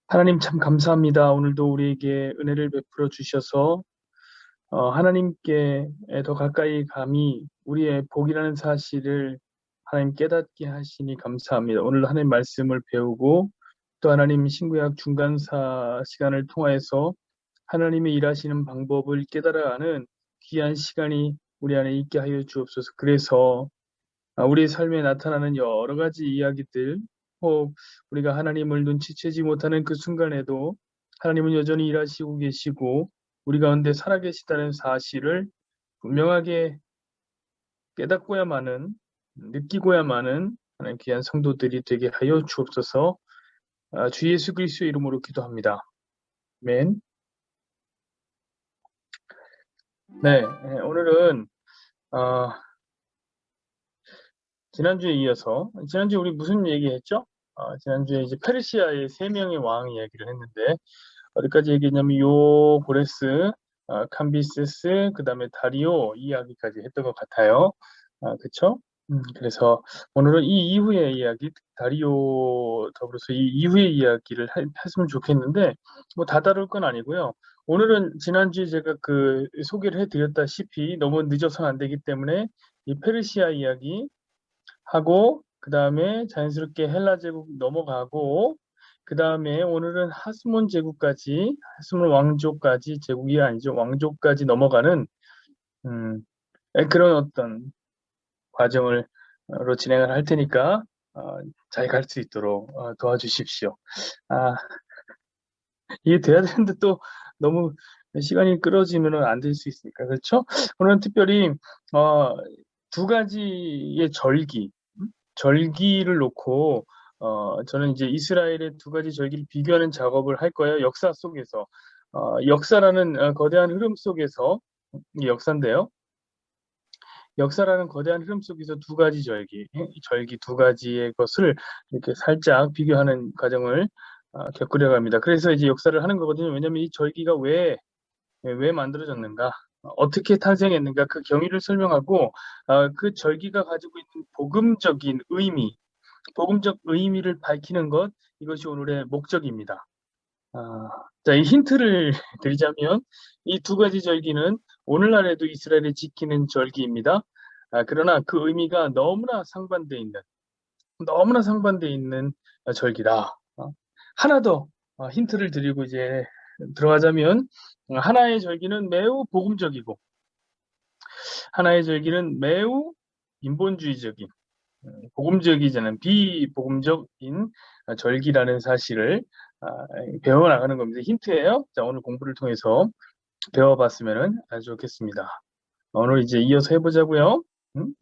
하나님 참 감사합니다. 오늘도 우리에게 은혜를 베풀어 주셔서 하나님께 더 가까이 감히 우리의 복이라는 사실을 하나님 깨닫게 하시니 감사합니다. 오늘 하나님 말씀을 배우고 또 하나님 신구약 중간사 시간을 통하여서 하나님의 일하시는 방법을 깨달아가는 귀한 시간이 우리 안에 있게 하여 주옵소서. 그래서 우리 삶에 나타나는 여러 가지 이야기들, 혹 우리가 하나님을 눈치채지 못하는 그 순간에도 하나님은 여전히 일하시고 계시고 우리 가운데 살아계시다는 사실을 분명하게 깨닫고야만은, 느끼고야만은 하나님 귀한 성도들이 되게 하여 주옵소서. 주 예수 그리스도의 이름으로 기도합니다. 아멘. 네, 오늘은 지난주에 이어서, 지난주에 우리 무슨 얘기했죠? 지난주에 이제 페르시아의 3명의 왕 이야기를 했는데, 어디까지 얘기했냐면 고레스, 캄비세스, 그 다음에 다리오 이야기까지 했던 것 같아요. 그쵸? 그래서 오늘은 이 이후의 이야기, 다리오 더불어서 이 이후의 이야기를 했으면 좋겠는데, 뭐 다 다룰 건 아니고요. 오늘은 지난주에 제가 소개를 해드렸다시피 너무 늦어서는 안 되기 때문에 이 페르시아 이야기 하고, 그 다음에 자연스럽게 헬라 제국 넘어가고, 그 다음에 오늘은 하스몬 제국까지, 하스몬 왕조까지, 제국이 아니죠, 왕조까지 넘어가는 그런 어떤 과정을 진행을 할 테니까 잘 갈 수 있도록 도와주십시오. 이게 돼야 되는데 또 너무 시간이 끌어지면 안 될 수 있으니까. 그렇죠? 오늘은 특별히 두 가지의 절기를 놓고 저는 이제 이스라엘의 두 가지 절기를 비교하는 작업을 할 거예요. 역사 속에서. 역사라는 거대한 흐름 속에서, 이게 역사인데요. 역사라는 거대한 흐름 속에서 두 가지 절기 두 가지의 것을 이렇게 살짝 비교하는 과정을 겪으려고 합니다. 그래서 이제 역사를 하는 거거든요. 왜냐하면 이 절기가 왜 만들어졌는가, 어떻게 탄생했는가, 그 경위를 설명하고 그 절기가 가지고 있는 복음적 의미를 밝히는 것, 이것이 오늘의 목적입니다. 자, 이 힌트를 드리자면 이 두 가지 절기는 오늘날에도 이스라엘이 지키는 절기입니다. 그러나 그 의미가 너무나 상반되어 있는 절기다. 하나 더 힌트를 드리고 이제 들어가자면, 하나의 절기는 매우 복음적이고 하나의 절기는 매우 인본주의적인, 복음적이지 않은 비복음적인 절기라는 사실을 배워나가는 겁니다. 힌트예요. 자, 오늘 공부를 통해서 배워봤으면 아주 좋겠습니다. 오늘 이제 이어서 해보자고요.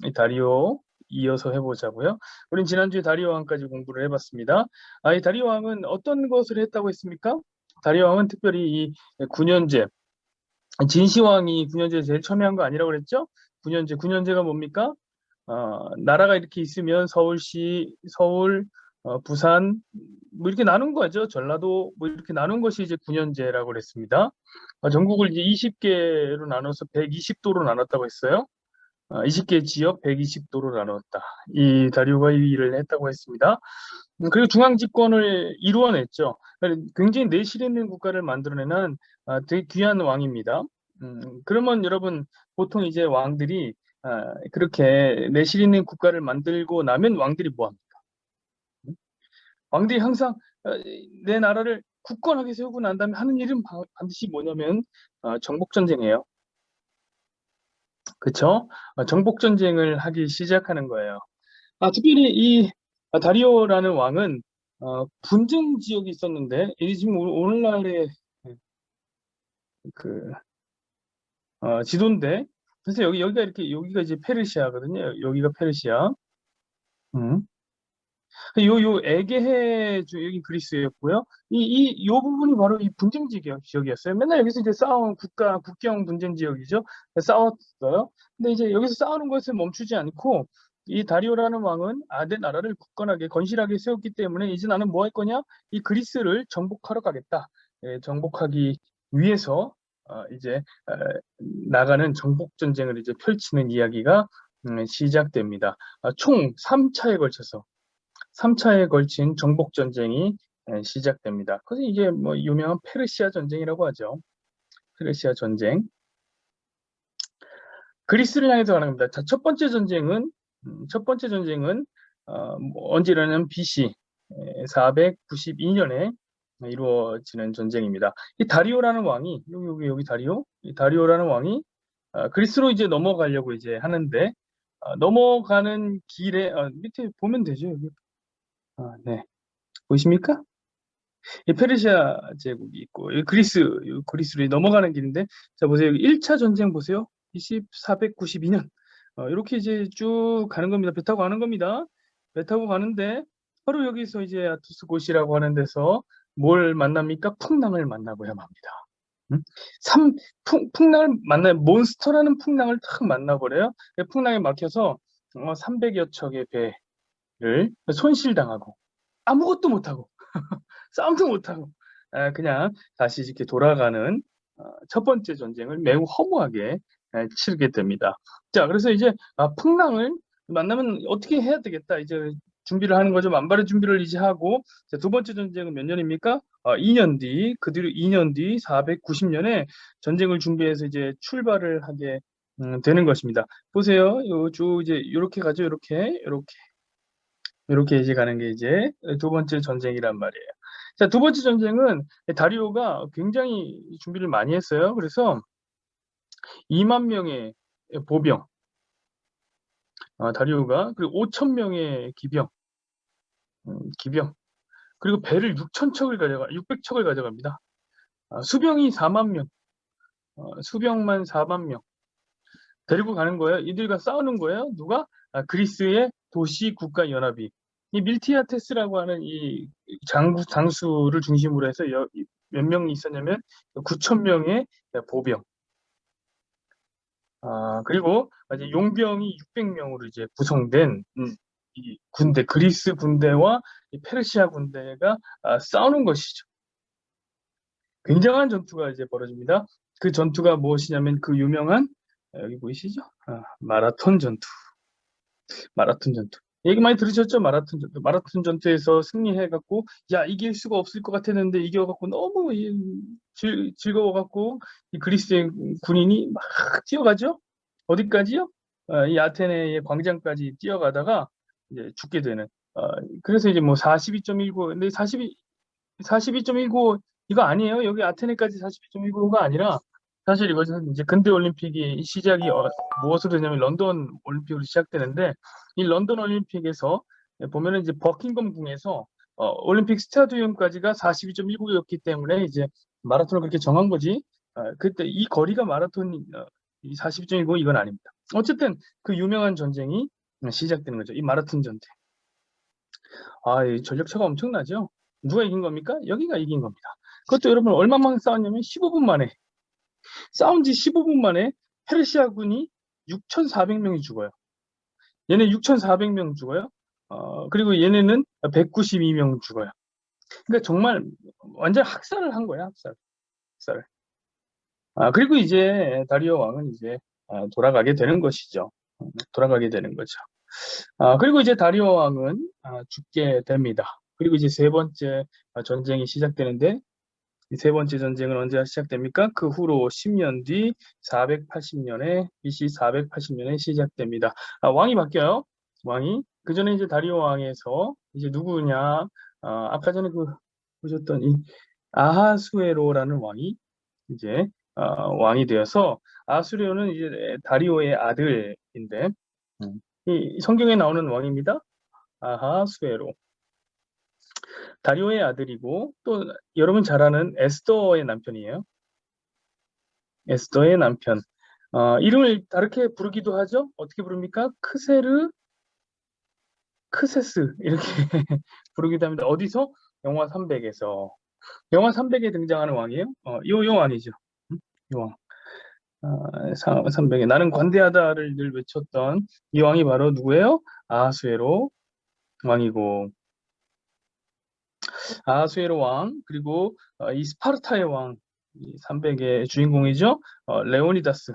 이 다리오 이어서 해보자고요. 우린 지난주에 다리오 왕까지 공부를 해봤습니다. 이 다리오 왕은 어떤 것을 했다고 했습니까? 다리오 왕은 특별히 이 9년제, 진시황이 9년제에 제일 처음에 한 거 아니라고 그랬죠? 9년제가 뭡니까? 나라가 이렇게 있으면 서울시, 서울, 부산, 뭐 이렇게 나눈 거죠. 전라도, 뭐 이렇게 나눈 것이 이제 9년제라고 그랬습니다. 전국을 이제 20개로 나눠서 120도로 나눴다고 했어요. 20개 지역 120도로 나눴다. 이 다리오가 이 일을 했다고 했습니다. 그리고 중앙 집권을 이루어냈죠. 굉장히 내실 있는 국가를 만들어내는 되게 귀한 왕입니다. 그러면 여러분, 보통 이제 왕들이 그렇게 내실 있는 국가를 만들고 나면 왕들이 뭐 합니까? 왕들이 항상 내 나라를 굳건하게 세우고 난 다음에 하는 일은 반드시 뭐냐면 정복전쟁이에요. 그쵸? 정복전쟁을 하기 시작하는 거예요. 특별히 이 다리오라는 왕은 분쟁 지역이 있었는데, 이게 지금 오늘날의 그 지도인데, 그래서 여기가 이제 페르시아거든요. 여기가 페르시아. 음. 요 에게해 여기 그리스였고요. 요 부분이 바로 이 분쟁 지역이었어요. 맨날 여기서 이제 싸운 국경 분쟁 지역이죠. 싸웠어요. 근데 이제 여기서 싸우는 것을 멈추지 않고 이 다리오라는 왕은 내 나라를 굳건하게 건실하게 세웠기 때문에 이제 나는 뭐 할 거냐? 이 그리스를 정복하러 가겠다. 정복하기 위해서 이제 나가는 정복 전쟁을 이제 펼치는 이야기가 시작됩니다. 총 3차에 걸친 정복전쟁이 시작됩니다. 그래서 이게 뭐 유명한 페르시아 전쟁이라고 하죠. 페르시아 전쟁. 그리스를 향해서 가는 겁니다. 자, 첫 번째 전쟁은 언제 일어나냐면 BC 492년에 이루어지는 전쟁입니다. 이 다리오라는 왕이 여기 다리오, 이 다리오라는 왕이 그리스로 이제 넘어가려고 이제 하는데 넘어가는 길에 밑에 보면 되죠. 여기. 네. 보이십니까? 이 페르시아 제국이 있고 이 그리스로 넘어가는 길인데 자 보세요. 1차 전쟁 보세요. BC 492년 이렇게 이제 쭉 가는 겁니다. 배 타고 가는 겁니다. 배 타고 가는데 바로 여기서 이제 아투스 고시라고 하는 데서 뭘 만납니까? 풍랑을 만나고야 맙니다. 풍랑을 만나요. 몬스터라는 풍랑을 탁 만나버려요. 풍랑에 막혀서 300여 척의 배를 손실당하고 아무것도 못하고 싸움도 못하고 그냥 다시 이렇게 돌아가는 첫 번째 전쟁을 매우 허무하게 치르게 됩니다. 자, 그래서 이제 풍랑을 만나면 어떻게 해야 되겠다. 이제 준비를 하는 거죠. 만발의 준비를 이제 하고 자, 두 번째 전쟁은 몇 년입니까? 2년 뒤, 그 뒤로 2년 뒤 490년에 전쟁을 준비해서 이제 출발을 하게 되는 것입니다. 보세요. 쭉 이제 이렇게 가죠. 이렇게 이제 가는 게 이제 두 번째 전쟁이란 말이에요. 자, 두 번째 전쟁은 다리오가 굉장히 준비를 많이 했어요. 그래서 2만 명의 보병, 다리오가 그리고 5천 명의 기병, 그리고 배를 600척을 가져갑니다. 수병이 4만 명, 수병만 4만 명 데리고 가는 거예요. 이들과 싸우는 거예요. 누가? 그리스의 도시 국가 연합이. 이 밀티아테스라고 하는 이 장수를 중심으로 해서 몇 명이 있었냐면 9천 명의 보병. 그리고 이제 용병이 600명으로 이제 구성된 이 군대, 그리스 군대와 이 페르시아 군대가 싸우는 것이죠. 굉장한 전투가 이제 벌어집니다. 그 전투가 무엇이냐면 그 유명한 여기 보이시죠? 마라톤 전투. 얘기 많이 들으셨죠? 마라톤 전투에서 승리해갖고, 야, 이길 수가 없을 것 같았는데, 이겨갖고, 너무 즐거워갖고, 이 그리스의 군인이 막 뛰어가죠? 어디까지요? 이 아테네의 광장까지 뛰어가다가, 이제 죽게 되는. 그래서 이제 뭐 42.19, 근데 42.19, 이거 아니에요. 여기 아테네까지 42.19가 아니라, 사실 이것은 이제 근대 올림픽이 시작이 무엇으로 되냐면 런던 올림픽으로 시작되는데 이 런던 올림픽에서 보면은 이제 버킹엄 궁에서 올림픽 스타디움까지가 42.19였기 때문에 이제 마라톤을 그렇게 정한 거지. 그때 이 거리가 마라톤 이 42.19 이건 아닙니다. 어쨌든 그 유명한 전쟁이 시작되는 거죠. 이 마라톤 전쟁. 이 전력차가 엄청나죠. 누가 이긴 겁니까? 여기가 이긴 겁니다. 그것도 여러분 얼마만에 싸웠냐면 15분 만에. 싸운 지 15분 만에 페르시아군이 6,400명이 죽어요. 얘네 6,400명 죽어요. 그리고 얘네는 192명 죽어요. 그러니까 정말 완전 학살을 한 거야, 학살을. 그리고 이제 다리오 왕은 이제 돌아가게 되는 것이죠. 돌아가게 되는 거죠. 그리고 이제 다리오 왕은 죽게 됩니다. 그리고 이제 세 번째 전쟁이 시작되는데 이 세 번째 전쟁은 언제 시작됩니까? 그 후로 10년 뒤 480년에 BC 480년에 시작됩니다. 왕이 바뀌어요. 왕이 그 전에 이제 다리오 왕에서 이제 누구냐? 아까 전에 보셨던 이 아하수에로라는 왕이 이제 왕이 되어서 아하수에로는 이제 다리오의 아들인데 이 성경에 나오는 왕입니다. 아하수에로. 다리오의 아들이고 또 여러분 잘 아는 에스더의 남편이에요. 에스더의 남편. 이름을 다르게 부르기도 하죠. 어떻게 부릅니까? 크세스 이렇게 부르기도 합니다. 어디서? 영화 300에서. 영화 300에 등장하는 왕이에요. 요 왕이죠. 요 왕. 300에 나는 관대하다를 늘 외쳤던 이 왕이 바로 누구예요? 아하수에로 왕이고 아하수에로 왕 그리고 이 스파르타의 왕 300의 주인공이죠. 레오니다스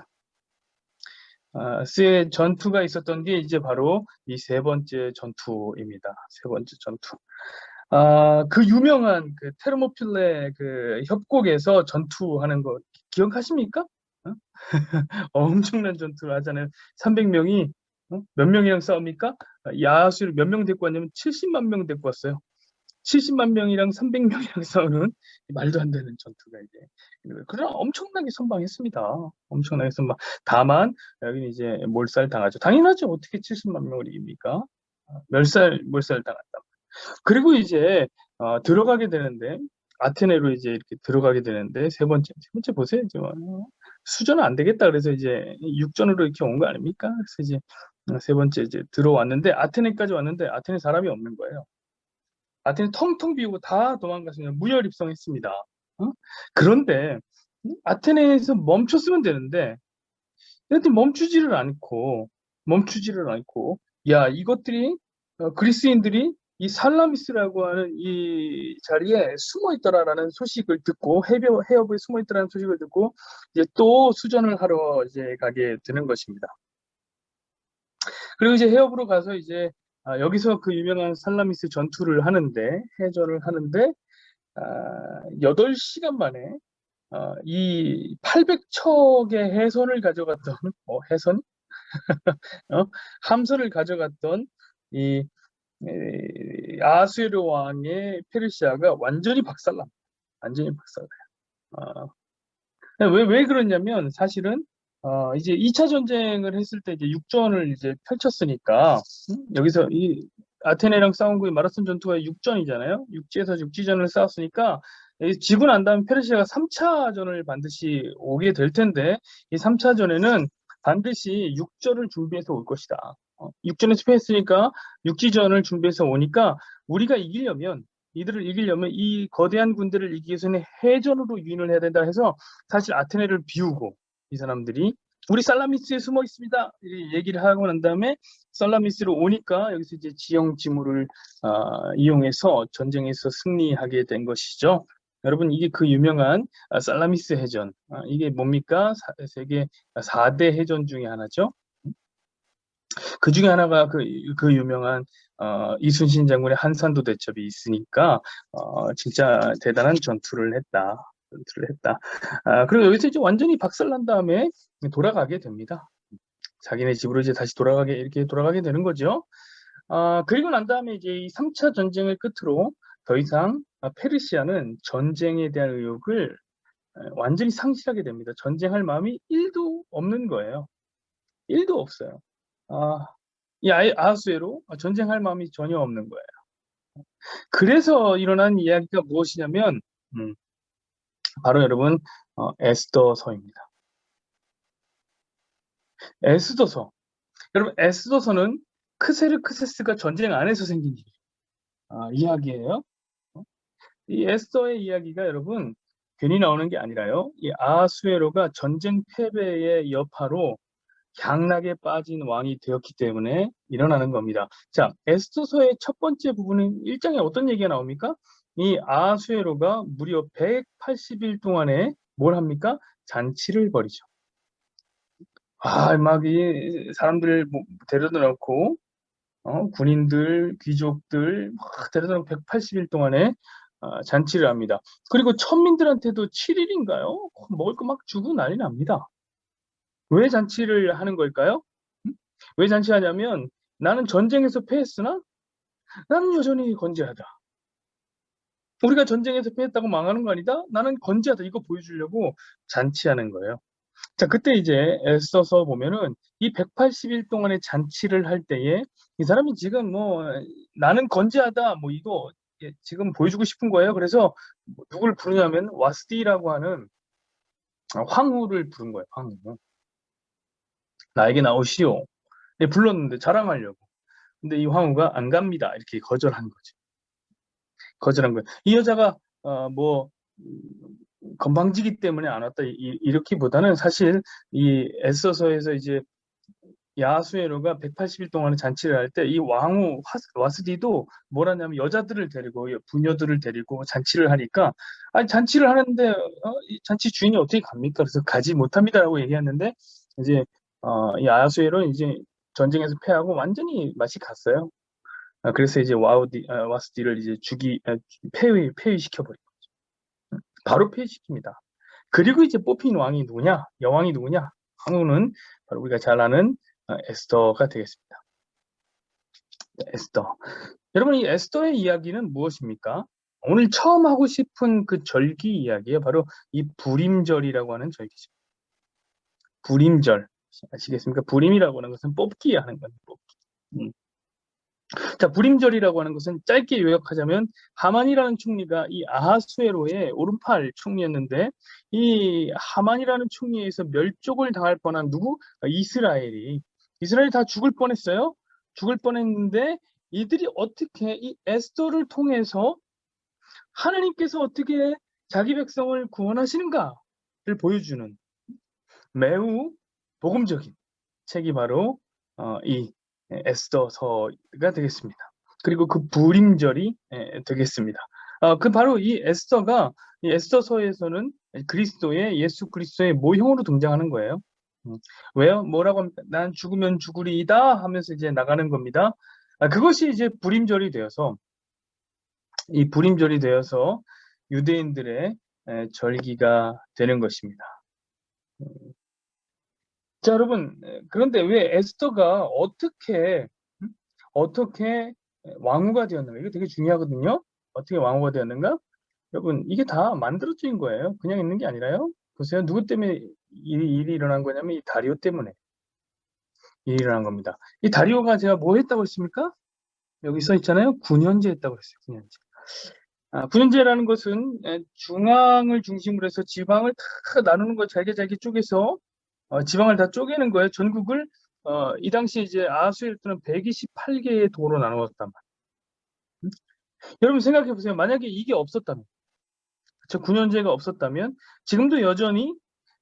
스의 전투가 있었던 게 이제 바로 이 세 번째 전투입니다. 세 번째 전투. 그 유명한 그 테르모필레 그 협곡에서 전투하는 거 기억하십니까? 어? 엄청난 전투를 하잖아요. 300명이 몇 명이랑 싸웁니까? 야수를 몇 명 데리고 왔냐면 70만 명 데리고 왔어요. 70만 명이랑 300명이랑 싸우는 말도 안 되는 전투가 이제. 그러나 엄청나게 선방했습니다. 엄청나게 선방. 다만 여기는 이제 몰살당하죠. 당연하죠. 어떻게 70만 명을 이깁니까? 몰살당한다. 그리고 이제 들어가게 되는데 아테네로 이제 이렇게 들어가게 되는데 세 번째 보세요. 이제 수전은 안 되겠다. 그래서 이제 육전으로 이렇게 온 거 아닙니까? 그래서 이제 세 번째 이제 들어왔는데 아테네까지 왔는데 아테네 사람이 없는 거예요. 아테네 텅텅 비우고 다 도망가서 무혈 입성했습니다. 그런데 아테네에서 멈췄으면 되는데 근데 멈추지를 않고 야 이것들이 그리스인들이 이 살라미스라고 하는 이 자리에 숨어 있더라라는 소식을 듣고 해협에 숨어 있더라는 소식을 듣고 이제 또 수전을 하러 이제 가게 되는 것입니다. 그리고 이제 해협으로 가서 이제 여기서 그 유명한 살라미스 전투를 하는데 해전을 하는데 8시간 만에 이 800척의 해선을 가져갔던 해선 함선을 가져갔던 이 아수에르 왕의 페르시아가 완전히 박살납니다. 완전히 박살나요. 왜 그러냐면 사실은 이제 2차 전쟁을 했을 때 이제 육전을 이제 펼쳤으니까 여기서 이 아테네랑 싸운 그 마라톤 전투가 육전이잖아요. 육지에서 육지전을 싸웠으니까 지고 난 다음에 페르시아가 3차전을 반드시 오게 될 텐데 이 3차전에는 반드시 육전을 준비해서 올 것이다. 육전에서 패했으니까 육지전을 준비해서 오니까 우리가 이들을 이기려면 이 거대한 군대를 이기기 위해서는 해전으로 유인을 해야 된다 해서 사실 아테네를 비우고 이 사람들이 우리 살라미스에 숨어 있습니다. 이 얘기를 하고 난 다음에 살라미스로 오니까 여기서 이제 지형지물을 이용해서 전쟁에서 승리하게 된 것이죠. 여러분 이게 그 유명한 살라미스 해전. 이게 뭡니까? 세계 4대 해전 중에 하나죠. 그 중에 하나가 그 유명한 이순신 장군의 한산도 대첩이 있으니까 진짜 대단한 전투를 했다. 그리고 여기서 이제 완전히 박살난 다음에 돌아가게 됩니다. 자기네 집으로 이제 다시 이렇게 돌아가게 되는 거죠. 그리고 난 다음에 이제 이 3차 전쟁을 끝으로 더 이상 페르시아는 전쟁에 대한 의욕을 완전히 상실하게 됩니다. 전쟁할 마음이 1도 없는 거예요. 1도 없어요. 이 아하수에로 전쟁할 마음이 전혀 없는 거예요. 그래서 일어난 이야기가 무엇이냐면 바로 여러분 에스더서입니다. 에스더서. 여러분 에스더서는 크세르크세스가 전쟁 안에서 생긴 이야기예요. 이 에스더의 이야기가 여러분 괜히 나오는 게 아니라요. 이 아하수에로가 전쟁 패배의 여파로 향락에 빠진 왕이 되었기 때문에 일어나는 겁니다. 자, 에스더서의 첫 번째 부분은 1장에 어떤 얘기가 나옵니까? 이 아하수에로가 무려 180일 동안에 뭘 합니까? 잔치를 벌이죠. 막 이 사람들 데려다 놓고 군인들, 귀족들 막 데려다 놓고 180일 동안에 잔치를 합니다. 그리고 천민들한테도 7일인가요? 먹을 거 막 주고 난리 납니다. 왜 잔치를 하는 걸까요? 왜 잔치하냐면 나는 전쟁에서 패했으나 나는 여전히 건재하다. 우리가 전쟁에서 패했다고 망하는 거 아니다? 나는 건재하다. 이거 보여주려고 잔치하는 거예요. 자, 그때 이제 애써서 보면은 이 180일 동안의 잔치를 할 때에 이 사람이 지금 나는 건재하다. 이거 지금 보여주고 싶은 거예요. 그래서 누굴 부르냐면 와스디라고 하는 황후를 부른 거예요. 황후. 나에게 나오시오. 불렀는데 자랑하려고. 근데 이 황후가 안 갑니다. 이렇게 거절한 거죠. 거절한 거예요. 이 여자가 건방지기 때문에 안 왔다 이렇기보다는 사실 이 에서서에서 이제 야수에로가 180일 동안의 잔치를 할 때 이 왕후 와스디도 뭘 하냐면 여자들을 데리고 부녀들을 데리고 잔치를 하니까 아니 잔치를 하는데 이 잔치 주인이 어떻게 갑니까? 그래서 가지 못합니다라고 얘기했는데 이제 이 야수에로 이제 전쟁에서 패하고 완전히 맛이 갔어요. 그래서 이제 와스디를 이제 폐위시켜버린 거죠. 바로 폐위시킵니다. 그리고 이제 뽑힌 왕이 누구냐? 여왕이 누구냐? 왕후는 바로 우리가 잘 아는 에스더가 되겠습니다. 에스더. 여러분, 이 에스더의 이야기는 무엇입니까? 오늘 처음 하고 싶은 그 절기 이야기예요. 바로 이 부림절이라고 하는 절기죠. 부림절. 아시겠습니까? 부림이라고 하는 것은 뽑기 하는 겁니다. 뽑기. 자, 부림절이라고 하는 것은 짧게 요약하자면 하만이라는 총리가 이 아하수에로의 오른팔 총리였는데, 이 하만이라는 총리에 의해서 멸족을 당할 뻔한 누구? 이스라엘이 다 죽을 뻔했어요. 죽을 뻔했는데 이들이 어떻게 이 에스더를 통해서 하나님께서 어떻게 자기 백성을 구원하시는가를 보여주는 매우 복음적인 책이 바로 이 에스더서가 되겠습니다. 그리고 그 부림절이 되겠습니다. 그 바로 이 에스더가 이 에스더서에서는 예수 그리스도의 모형으로 등장하는 거예요. 왜요? 뭐라고 합니까? 난 죽으면 죽으리이다 하면서 이제 나가는 겁니다. 그것이 이제 부림절이 되어서 유대인들의 절기가 되는 것입니다. 자, 여러분, 그런데 왜 에스더가 어떻게 왕후가 되었는가? 이거 되게 중요하거든요. 어떻게 왕후가 되었는가? 여러분, 이게 다 만들어진 거예요. 그냥 있는 게 아니라요. 보세요. 누구 때문에 일이 일어난 거냐면 이 다리오 때문에 일이 일어난 겁니다. 이 다리오가 제가 뭐 했다고 했습니까? 여기 써 있잖아요. 9년제 했다고 했어요. 9년제. 9년제라는 것은 중앙을 중심으로 해서 지방을 다 나누는 거 잘게 쪼개서 지방을 다 쪼개는 거예요. 전국을 이 당시 이제 아하수에로는 128개의 도로 나누었단 말이에요. 여러분 생각해 보세요. 만약에 이게 없었다면, 저 9년제가 없었다면 지금도 여전히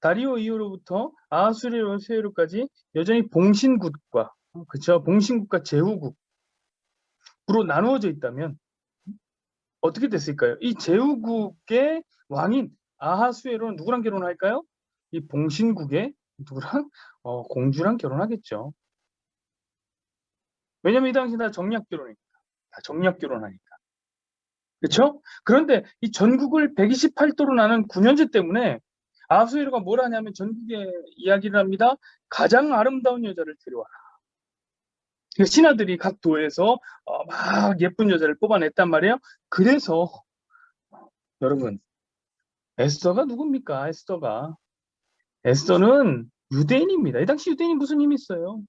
다리오 이후로부터 아하수에로까지 여전히 봉신국과 그렇죠. 봉신국과 제후국으로 나누어져 있다면 어떻게 됐을까요? 이 제후국의 왕인 아하수에로는 누구랑 결혼할까요? 이 봉신국의 누구랑? 공주랑 결혼하겠죠. 왜냐면 이 당시 다 정략 결혼이니까. 다 정략 결혼하니까. 그렇죠? 그런데 이 전국을 128도로 나눈 9년제 때문에 아하수에로가 뭘 하냐면 전국에 이야기를 합니다. 가장 아름다운 여자를 데려와라. 신하들이 각 도에서 막 예쁜 여자를 뽑아냈단 말이에요. 그래서 여러분, 에스더가 누굽니까? 에스더는 유대인입니다. 이 당시 유대인이 무슨 힘이 있어요?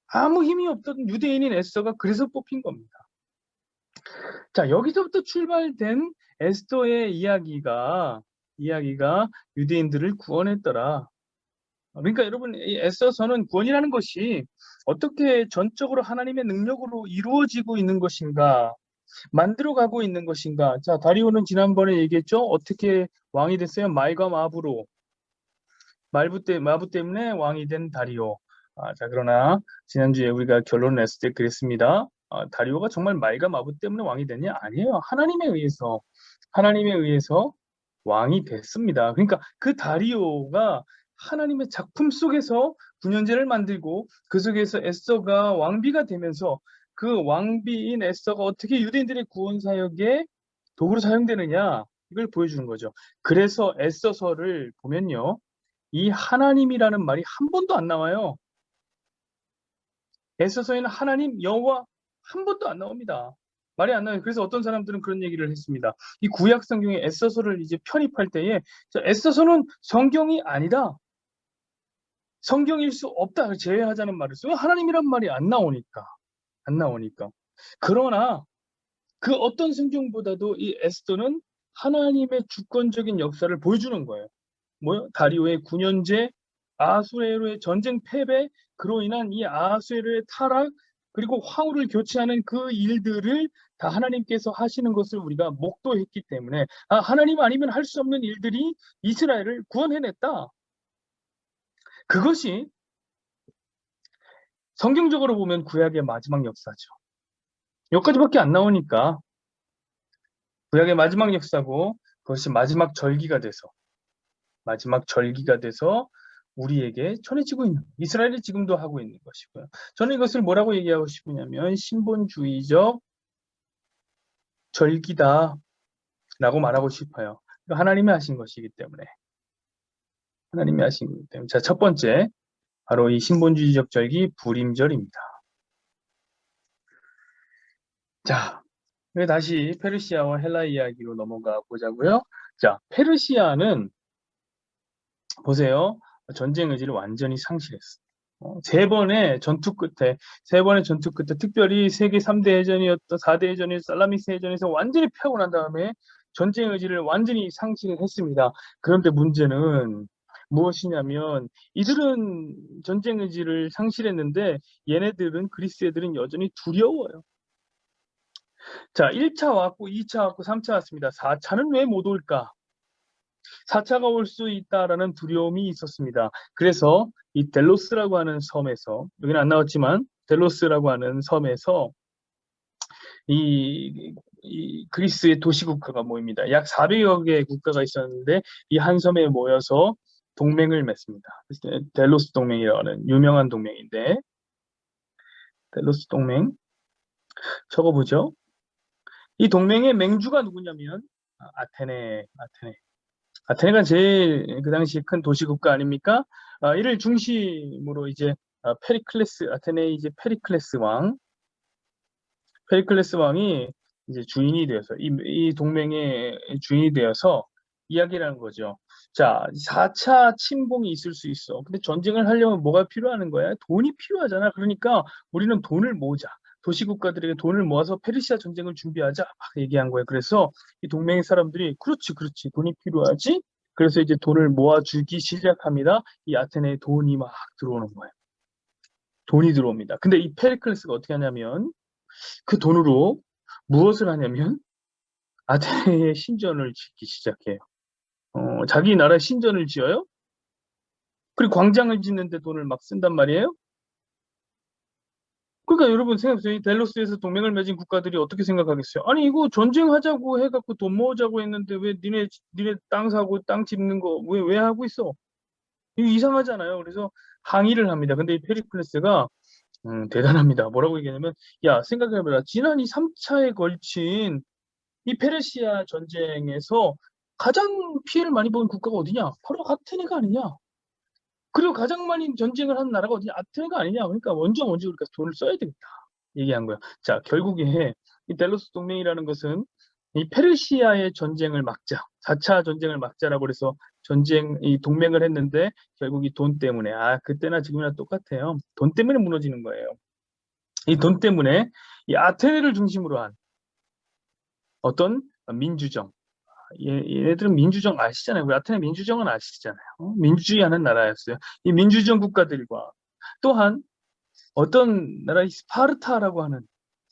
아무 힘이 없던 유대인인 에스더가 그래서 뽑힌 겁니다. 자, 여기서부터 출발된 에스더의 이야기가 유대인들을 구원했더라. 그러니까 여러분, 이 에스더서는 구원이라는 것이 어떻게 전적으로 하나님의 능력으로 이루어지고 있는 것인가, 만들어가고 있는 것인가. 자, 다리오는 지난번에 얘기했죠. 어떻게 왕이 됐어요? 말과 마부로. 마부 때문에 왕이 된 다리오. 자, 그러나 지난주에 우리가 결론을 냈을 때 그랬습니다. 다리오가 정말 말과 마부 때문에 왕이 됐냐? 아니에요. 하나님에 의해서 왕이 됐습니다. 그러니까 그 다리오가 하나님의 작품 속에서 9년제를 만들고 그 속에서 에스더가 왕비가 되면서 그 왕비인 에스더가 어떻게 유대인들의 구원 사역에 도구로 사용되느냐, 이걸 보여주는 거죠. 그래서 에스더서를 보면요, 이 하나님이라는 말이 한 번도 안 나와요. 에스더서에는 하나님, 여호와 한 번도 안 나옵니다. 말이 안 나와요. 그래서 어떤 사람들은 그런 얘기를 했습니다. 이 구약 성경에 에스더서를 이제 편입할 때에 에스더서는 성경이 아니다, 성경일 수 없다, 제외하자는 말을 써요. 하나님이란 말이 안 나오니까. 그러나 그 어떤 성경보다도 이 에스더는 하나님의 주권적인 역사를 보여주는 거예요. 뭐요? 다리오의 9년제, 아하수에로의 전쟁 패배, 그로 인한 이 아하수에로의 타락, 그리고 황후를 교체하는 그 일들을 다 하나님께서 하시는 것을 우리가 목도했기 때문에 하나님 아니면 할 수 없는 일들이 이스라엘을 구원해냈다. 그것이 성경적으로 보면 구약의 마지막 역사죠. 여기까지밖에 안 나오니까 구약의 마지막 역사고, 그것이 마지막 절기가 돼서 우리에게 전해지고 있는, 이스라엘이 지금도 하고 있는 것이고요. 저는 이것을 뭐라고 얘기하고 싶으냐면 신본주의적 절기다라고 말하고 싶어요. 하나님이 하신 것이기 때문에. 하나님이 하신 거기 때문에. 자, 첫 번째, 바로 이 신본주의적 절기 불임절입니다. 자, 다시 페르시아와 헬라 이야기로 넘어가 보자고요. 자, 페르시아는 보세요. 전쟁 의지를 완전히 상실했어요. 세 번의 전투 끝에 특별히 세계 3대 해전이었던 4대 해전이 살라미스 해전에서 완전히 패하고 난 다음에 전쟁 의지를 완전히 상실했습니다. 그런데 문제는 무엇이냐면 이들은 전쟁 의지를 상실했는데 얘네들은 그리스 애들은 여전히 두려워요. 자, 1차 왔고 2차 왔고 3차 왔습니다. 4차는 왜 못 올까? 4차가 올 수 있다라는 두려움이 있었습니다. 그래서 이 델로스라고 하는 섬에서, 여기는 안 나왔지만 델로스라고 하는 섬에서 이 그리스의 도시국가가 모입니다. 약 400여 개의 국가가 있었는데 이 한 섬에 모여서 동맹을 맺습니다. 델로스 동맹이라고 하는 유명한 동맹인데, 델로스 동맹 적어보죠. 이 동맹의 맹주가 누구냐면 아테네가 제일 그 당시 큰 도시국가 아닙니까? 이를 중심으로 이제 아테네의 이제 페리클레스 왕이 이제 주인이 되어서 이 동맹의 주인이 되어서 이야기를 하는 거죠. 자, 4차 침공이 있을 수 있어. 근데 전쟁을 하려면 뭐가 필요하는 거야? 돈이 필요하잖아. 그러니까 우리는 돈을 모으자. 도시국가들에게 돈을 모아서 페르시아 전쟁을 준비하자. 막 얘기한 거예요. 그래서 이 동맹의 사람들이 그렇지, 돈이 필요하지. 그래서 이제 돈을 모아주기 시작합니다. 이 아테네에 돈이 막 들어오는 거예요. 돈이 들어옵니다. 근데 이 페리클레스가 어떻게 하냐면 그 돈으로 무엇을 하냐면 아테네의 신전을 짓기 시작해요. 자기 나라 신전을 지어요. 그리고 광장을 짓는데 돈을 막 쓴단 말이에요. 그러니까 여러분 생각해보세요. 이 델로스에서 동맹을 맺은 국가들이 어떻게 생각하겠어요? 아니 이거 전쟁하자고 해갖고 돈 모으자고 했는데 왜 니네 땅 사고 땅 짓는 거 왜 하고 있어? 이거 이상하잖아요. 그래서 항의를 합니다. 근데 이 페리클레스가 대단합니다. 뭐라고 얘기하냐면 야 생각해봐라. 지난 이 3차에 걸친 이 페르시아 전쟁에서 가장 피해를 많이 본 국가가 어디냐? 바로 아테네가 아니냐? 그리고 가장 많이 전쟁을 한 나라가 어디냐? 아테네가 아니냐? 그러니까 먼저 우리가 돈을 써야 되겠다. 얘기한 거예요. 자, 결국에 이 델로스 동맹이라는 것은 이 페르시아의 전쟁을 막자, 4차 전쟁을 막자라고 그래서 이 동맹을 했는데 결국 이 돈 때문에, 그때나 지금이나 똑같아요. 돈 때문에 무너지는 거예요. 이 돈 때문에 이 아테네를 중심으로 한 어떤 민주정, 얘네들은 민주정 아시잖아요. 우리 아테네 민주정은 아시잖아요. 민주주의하는 나라였어요. 이 민주정 국가들과 또한 어떤 나라, 스파르타라고 하는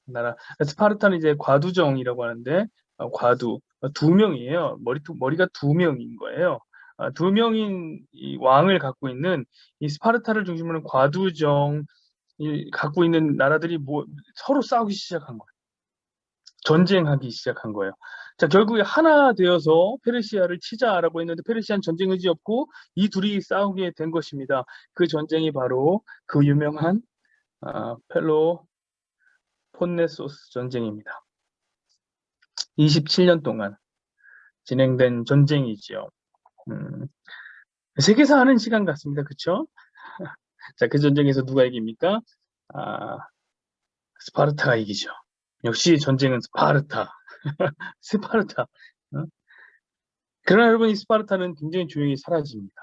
나라. 스파르타는 이제 과두정이라고 하는데 과두 두 명이에요. 머리가 두 명인 거예요. 두 명인 이 왕을 갖고 있는 이 스파르타를 중심으로 과두정 갖고 있는 나라들이 서로 싸우기 시작한 거예요. 전쟁하기 시작한 거예요. 자, 결국에 하나 되어서 페르시아를 치자라고 했는데 페르시아는 전쟁 의지 없고 이 둘이 싸우게 된 것입니다. 그 전쟁이 바로 그 유명한 펠로폰네소스 전쟁입니다. 27년 동안 진행된 전쟁이지요. 세계사 하는 시간 같습니다. 그쵸? 자, 그 전쟁에서 누가 이깁니까? 스파르타가 이기죠. 역시 전쟁은 스파르타. 스파르타. 그러나 여러분, 이 스파르타는 굉장히 조용히 사라집니다.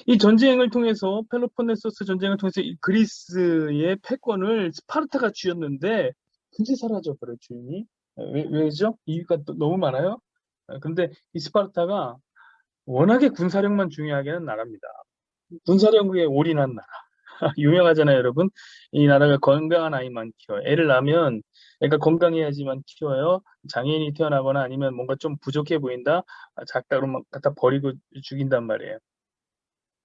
이 전쟁을 통해서, 펠로폰네소스 전쟁을 통해서 이 그리스의 패권을 스파르타가 쥐었는데, 금세 사라져버려요, 조용히. 왜죠? 이유가 너무 많아요. 근데 이 스파르타가 워낙에 군사력만 중요하게 하는 나라입니다. 군사력에 올인한 나라. 유명하잖아요, 여러분. 이 나라가 건강한 아이만 키워요. 애를 낳으면 애가 건강해야지만 키워요. 장애인이 태어나거나 아니면 뭔가 좀 부족해 보인다. 작다 그러면 갖다 버리고 죽인단 말이에요.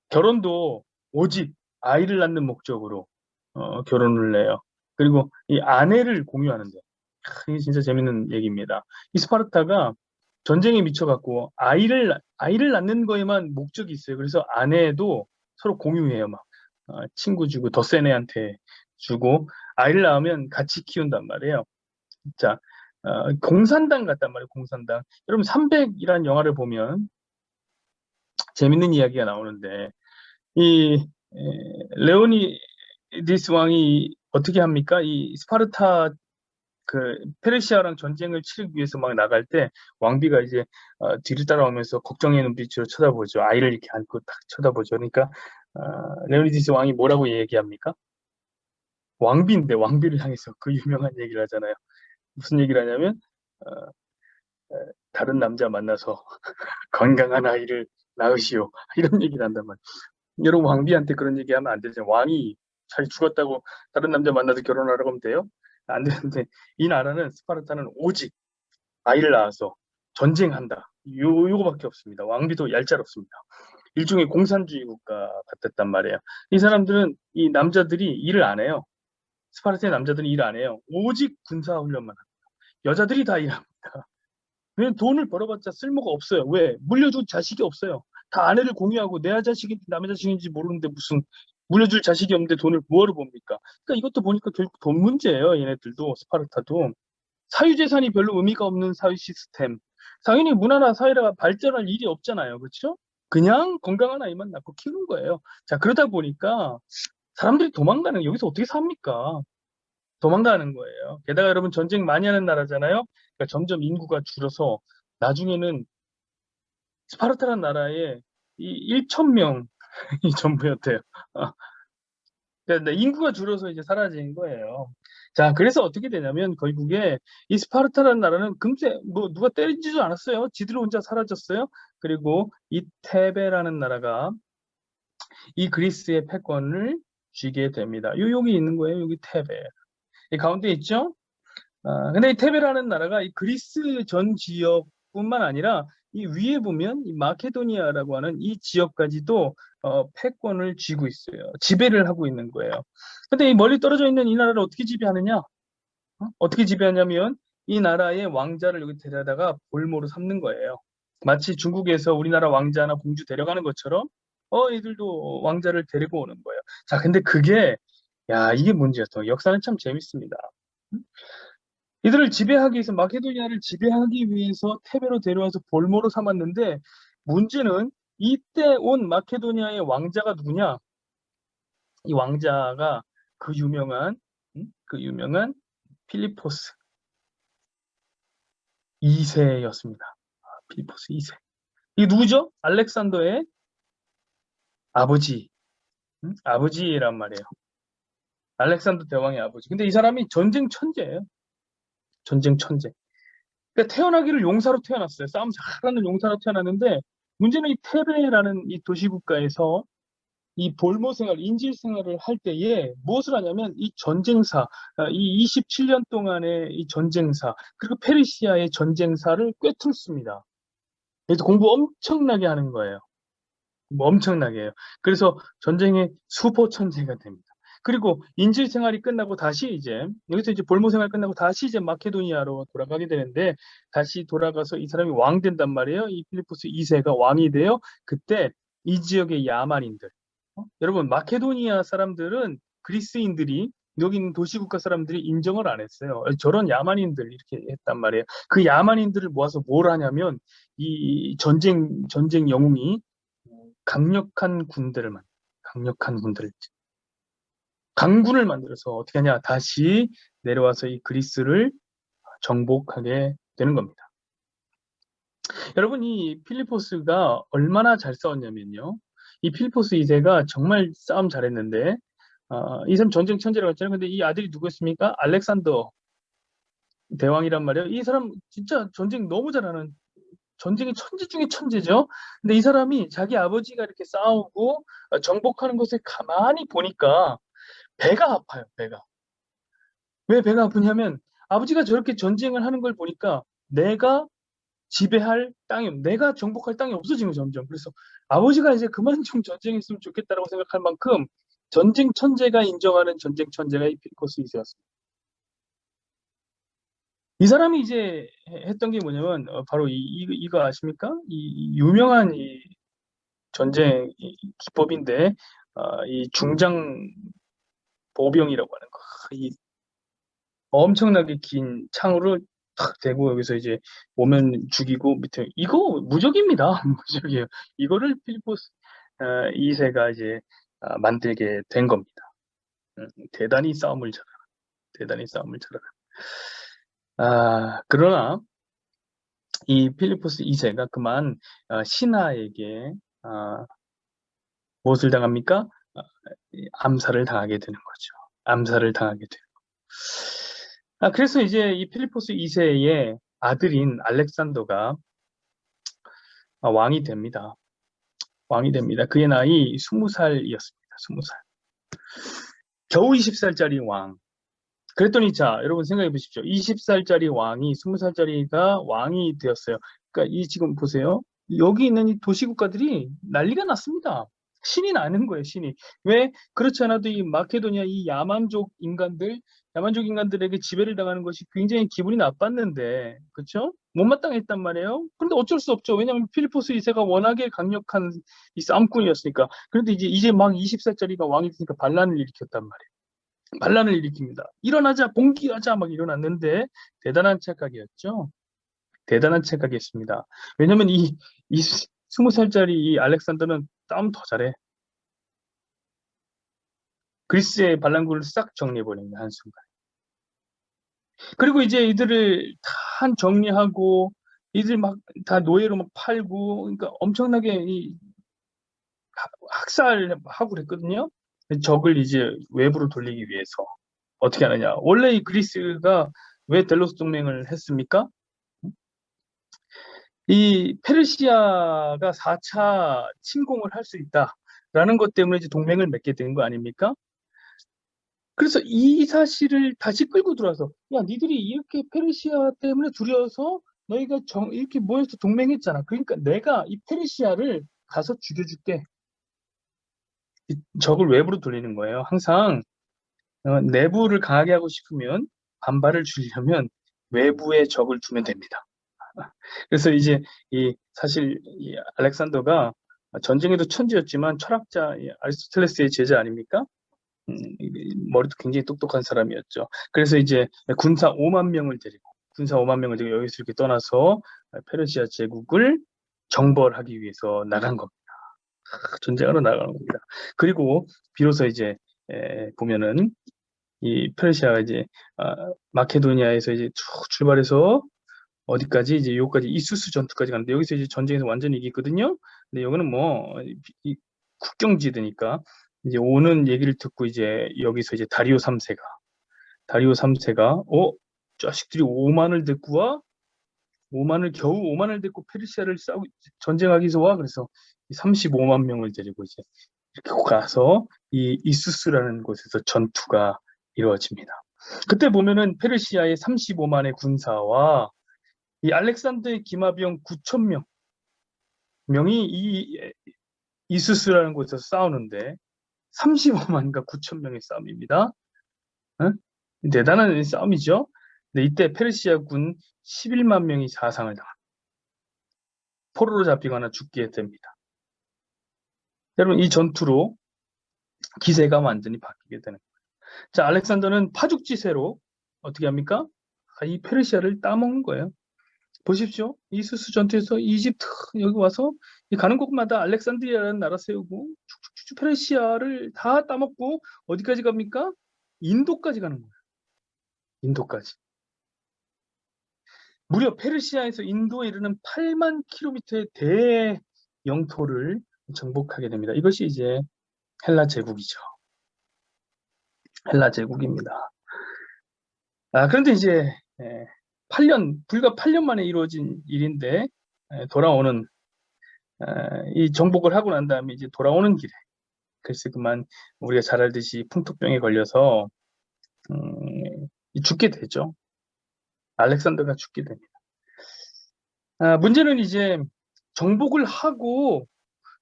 결혼도 오직 아이를 낳는 목적으로 결혼을 해요. 그리고 이 아내를 공유하는데 이게 진짜 재밌는 얘기입니다. 이 스파르타가 전쟁에 미쳐갖고 아이를 낳는 거에만 목적이 있어요. 그래서 아내도 서로 공유해요. 막 친구 주고 더 센 애한테 주고 아이를 낳으면 같이 키운단 말이에요. 자, 공산당 같단 말이에요. 공산당. 여러분 300이라는 영화를 보면 재밌는 이야기가 나오는데 이 레오니디스 왕이 어떻게 합니까? 이 스파르타 그 페르시아랑 전쟁을 치르기 위해서 막 나갈 때 왕비가 이제 뒤를 따라오면서 걱정의 눈빛으로 쳐다보죠. 아이를 이렇게 안고 딱 쳐다보죠. 그러니까 레오니디스 왕이 뭐라고 얘기합니까? 왕비인데 왕비를 향해서 그 유명한 얘기를 하잖아요. 무슨 얘기를 하냐면 어, 다른 남자 만나서 건강한 아이를 낳으시오. 이런 얘기를 한단 말이에요. 여러분 왕비한테 그런 얘기하면 안 되죠. 왕이 잘 죽었다고 다른 남자 만나서 결혼하라고 하면 돼요? 안 되는데 이 나라는 스파르타는 오직 아이를 낳아서 전쟁한다. 요거밖에 없습니다. 왕비도 얄짤없습니다. 일종의 공산주의 국가 같았단 말이에요. 이 사람들은 이 남자들이 일을 안 해요. 스파르타의 남자들은 일 안 해요. 오직 군사훈련만 합니다. 여자들이 다 일합니다. 왜냐면 돈을 벌어봤자 쓸모가 없어요. 왜? 물려줄 자식이 없어요. 다 아내를 공유하고 내 자식인지 남의 자식인지 모르는데 무슨 물려줄 자식이 없는데 돈을 뭐하러 봅니까? 그러니까 이것도 보니까 결국 돈 문제예요. 얘네들도 스파르타도. 사유재산이 별로 의미가 없는 사회 시스템. 당연히 문화나 사회가 발전할 일이 없잖아요. 그렇죠? 그냥 건강한 아이만 낳고 키우는 거예요. 자, 그러다 보니까 사람들이 도망가는, 여기서 어떻게 삽니까? 도망가는 거예요. 게다가 여러분 전쟁 많이 하는 나라잖아요. 그러니까 점점 인구가 줄어서 나중에는 스파르타라는 나라에 이 1,000명이 전부였대요. 그러니까 인구가 줄어서 이제 사라진 거예요. 자, 그래서 어떻게 되냐면 결국에 이 스파르타라는 나라는 금세 뭐 누가 때리지도 않았어요. 지들 혼자 사라졌어요. 그리고 이 테베라는 나라가 이 그리스의 패권을 쥐게 됩니다. 여기 있는 거예요. 여기 테베. 이 가운데 있죠? 근데 이 테베라는 나라가 이 그리스 전 지역뿐만 아니라 이 위에 보면 이 마케도니아라고 하는 이 지역까지도 패권을 쥐고 있어요. 지배를 하고 있는 거예요. 근데 이 멀리 떨어져 있는 이 나라를 어떻게 지배하느냐? 어떻게 지배하냐면 이 나라의 왕자를 여기 데려다가 볼모로 삼는 거예요. 마치 중국에서 우리나라 왕자나 공주 데려가는 것처럼 이들도 왕자를 데리고 오는 거예요. 자, 근데 그게 이게 문제였어. 역사는 참 재밌습니다. 이들을 지배하기 위해서 마케도니아를 지배하기 위해서 테베로 데려와서 볼모로 삼았는데 문제는 이때 온 마케도니아의 왕자가 누구냐? 이 왕자가 그 유명한 필리포스 2세였습니다. 필리포스 2세. 이게 누구죠? 알렉산더의 아버지. 아버지란 말이에요. 알렉산더 대왕의 아버지. 근데 이 사람이 전쟁 천재예요. 전쟁 천재. 그러니까 태어나기를 용사로 태어났어요. 싸움 잘하는 용사로 태어났는데 문제는 이 테베라는 이 도시국가에서 이 볼모 생활, 인질 생활을 할 때에 무엇을 하냐면 이 전쟁사, 이 27년 동안의 이 전쟁사, 그리고 페르시아의 전쟁사를 꿰뚫습니다. 그래서 공부 엄청나게 하는 거예요. 뭐 엄청나게 해요. 그래서 전쟁의 수포 천재가 됩니다. 그리고 인질 생활이 끝나고 다시 여기서 이제 볼모 생활 끝나고 다시 마케도니아로 돌아가게 되는데 다시 돌아가서 이 사람이 왕 된단 말이에요. 이 필리포스 2세가 왕이 돼요. 그때 이 지역의 야만인들, 여러분 마케도니아 사람들은 그리스인들이 여기 있는 도시국가 사람들이 인정을 안 했어요. 저런 야만인들 이렇게 했단 말이에요. 그 야만인들을 모아서 뭘 하냐면 이 전쟁 영웅이 강력한 군대를 강군을 만들어서 어떻게 하냐 다시 내려와서 이 그리스를 정복하게 되는 겁니다. 여러분 이 필리포스가 얼마나 잘 싸웠냐면요. 이 필리포스 2세가 정말 싸움 잘했는데 이 사람 전쟁 천재라고 했잖아요. 근데 이 아들이 누구였습니까? 알렉산더 대왕이란 말이에요. 이 사람 진짜 전쟁 너무 잘하는 전쟁의 천재 중에 천재죠. 근데 이 사람이 자기 아버지가 이렇게 싸우고 정복하는 것을 가만히 보니까 배가 아파요. 배가. 왜 배가 아프냐면 아버지가 저렇게 전쟁을 하는 걸 보니까 내가 지배할 땅이, 내가 정복할 땅이 없어지는 거예요, 점점. 그래서 아버지가 이제 그만 좀 전쟁했으면 좋겠다라고 생각할 만큼 전쟁 천재가 인정하는 전쟁 천재가 이 필리포스 2세였습니다. 이 사람이 이제 했던 게 뭐냐면 바로 이거 아십니까? 이 유명한 전쟁 기법인데 이 중장 보병이라고 하는 거, 이 엄청나게 긴 창으로 탁 대고 여기서 이제 오면 죽이고 밑에 이거 무적입니다. 무적이에요. 이거를 필리포스 2세가 이제 만들게 된 겁니다. 대단히 싸움을 잘하는, 대단히 싸움을 잘하는. 그러나 이 필리포스 2세가 그만 신하에게 무엇을 당합니까? 암살을 당하게 되는 거죠. 암살을 당하게 돼요. 그래서 이제 이 필리포스 2세의 아들인 알렉산더가 왕이 됩니다. 왕이 됩니다. 그의 나이 20살이었습니다. 20살. 겨우 20살짜리 왕. 그랬더니 자, 여러분 생각해 보십시오. 20살짜리 왕이 20살짜리가 왕이 되었어요. 그러니까 이 지금 보세요. 여기 있는 이 도시국가들이 난리가 났습니다. 신이 나는 거예요, 신이. 왜? 그렇지 않아도 이 마케도니아 이 야만족 인간들에게 지배를 당하는 것이 굉장히 기분이 나빴는데, 그렇죠? 못마땅했단 말이에요. 그런데 어쩔 수 없죠. 왜냐하면 필리포스 2세가 워낙에 강력한 이 싸움꾼이었으니까. 그런데 이제 막 20살짜리가 왕이 되니까 반란을 일으켰단 말이에요. 반란을 일으킵니다. 일어나자, 봉기하자 막 일어났는데 대단한 착각이었죠. 대단한 착각이었습니다. 왜냐면 이 20살짜리 이 알렉산더는 싸움 더 잘해. 그리스의 반란군을 싹 정리해버립니다. 한순간. 그리고 이제 이들을 다 정리하고 이들 막 다 노예로 막 팔고 그러니까 엄청나게 학살하고 그랬거든요. 적을 이제 외부로 돌리기 위해서 어떻게 하느냐. 원래 이 그리스가 왜 델로스 동맹을 했습니까? 이 페르시아가 4차 침공을 할 수 있다라는 것 때문에 이제 동맹을 맺게 된 거 아닙니까? 그래서 이 사실을 다시 끌고 들어와서 야, 니들이 이렇게 페르시아 때문에 두려워서 너희가 이렇게 모여서 동맹했잖아. 그러니까 내가 이 페르시아를 가서 죽여줄게. 적을 외부로 돌리는 거예요. 항상 내부를 강하게 하고 싶으면 반발을 주려면 외부에 적을 두면 됩니다. 그래서 이제 사실 이 알렉산더가 전쟁에도 천재였지만 철학자 아리스토텔레스의 제자 아닙니까? 머리도 굉장히 똑똑한 사람이었죠. 그래서 이제 군사 5만 명을 데리고 여기서 이렇게 떠나서 페르시아 제국을 정벌하기 위해서 나간 겁니다. 전쟁하러 나가는 겁니다. 그리고 비로소 이제 보면은 이 페르시아가 이제 마케도니아에서 이제 쭉 출발해서 어디까지 이제 여기까지 이수스 전투까지 가는데 여기서 이제 전쟁에서 완전히 이기거든요. 근데 여기는 뭐 국경지대니까 이제 오는 얘기를 듣고 이제 여기서 이제 다리오 3세가 자식들이 5만을 데리고 와? 겨우 5만을 데리고 페르시아를 전쟁하기 위해서 와? 그래서 35만 명을 데리고 이제 이렇게 가서 이 이수스라는 곳에서 전투가 이루어집니다. 그때 보면은 페르시아의 35만의 군사와 이 알렉산더의 기마병 9천 명이 이 이수스라는 곳에서 싸우는데 35만과 9천 명의 싸움입니다. 응? 대단한 싸움이죠. 근데 이때 페르시아군 11만 명이 사상을 당합니다. 포로로 잡히거나 죽게 됩니다. 여러분 이 전투로 기세가 완전히 바뀌게 되는 거예요. 자, 알렉산더는 파죽지세로 어떻게 합니까? 이 페르시아를 따먹는 거예요. 보십시오. 이수스 전투에서 이집트 여기 와서 가는 곳마다 알렉산드리아라는 나라 세우고 쭉쭉쭉 페르시아를 다 따먹고 어디까지 갑니까? 인도까지 가는 거예요. 인도까지. 무려 페르시아에서 인도에 이르는 8만 킬로미터의 대영토를 정복하게 됩니다. 이것이 이제 헬라 제국이죠. 헬라 제국입니다. 그런데 이제 8년, 불과 8년 만에 이루어진 일인데 돌아오는 이 정복을 하고 난 다음에 이제 돌아오는 길에 글쎄 그만 우리가 잘 알듯이 풍토병에 걸려서 죽게 되죠. 알렉산더가 죽게 됩니다. 문제는 이제 정복을 하고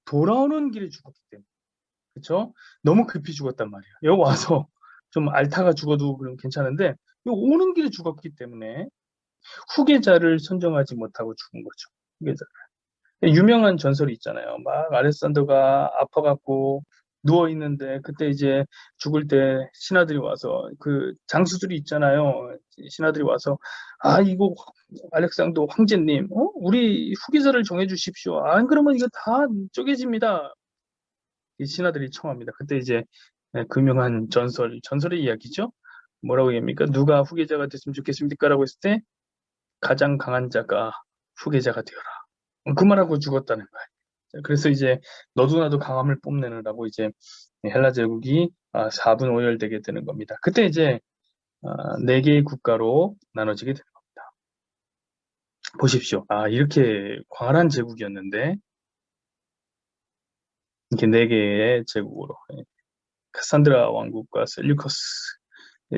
돌아오는 길에 죽었기 때문에 그렇죠? 너무 급히 죽었단 말이에요. 여기 와서 좀 앓다가 죽어도 그럼 괜찮은데 여기 오는 길에 죽었기 때문에 후계자를 선정하지 못하고 죽은 거죠. 후계자. 유명한 전설이 있잖아요. 막 알렉산더가 아파갖고 누워 있는데 그때 이제 죽을 때 신하들이 와서 그 장수들이 있잖아요. 신하들이 와서 아 이거 알렉산더 황제님, 우리 후계자를 정해주십시오. 안 그러면 이거 다 쪼개집니다. 이 신하들이 청합니다. 그때 이제 그 유명한 전설의 이야기죠. 뭐라고 얘기합니까? 누가 후계자가 됐으면 좋겠습니까라고 했을 때 가장 강한 자가 후계자가 되어라. 그 말하고 죽었다는 거예요. 그래서 이제 너도 나도 강함을 뽐내느라고 이제 헬라 제국이 4분 5열 되게 되는 겁니다. 그때 이제 4개의 국가로 나눠지게 되는 겁니다. 보십시오. 이렇게 광활한 제국이었는데 이렇게 4개의 제국으로 카산드라 왕국과 셀류커스,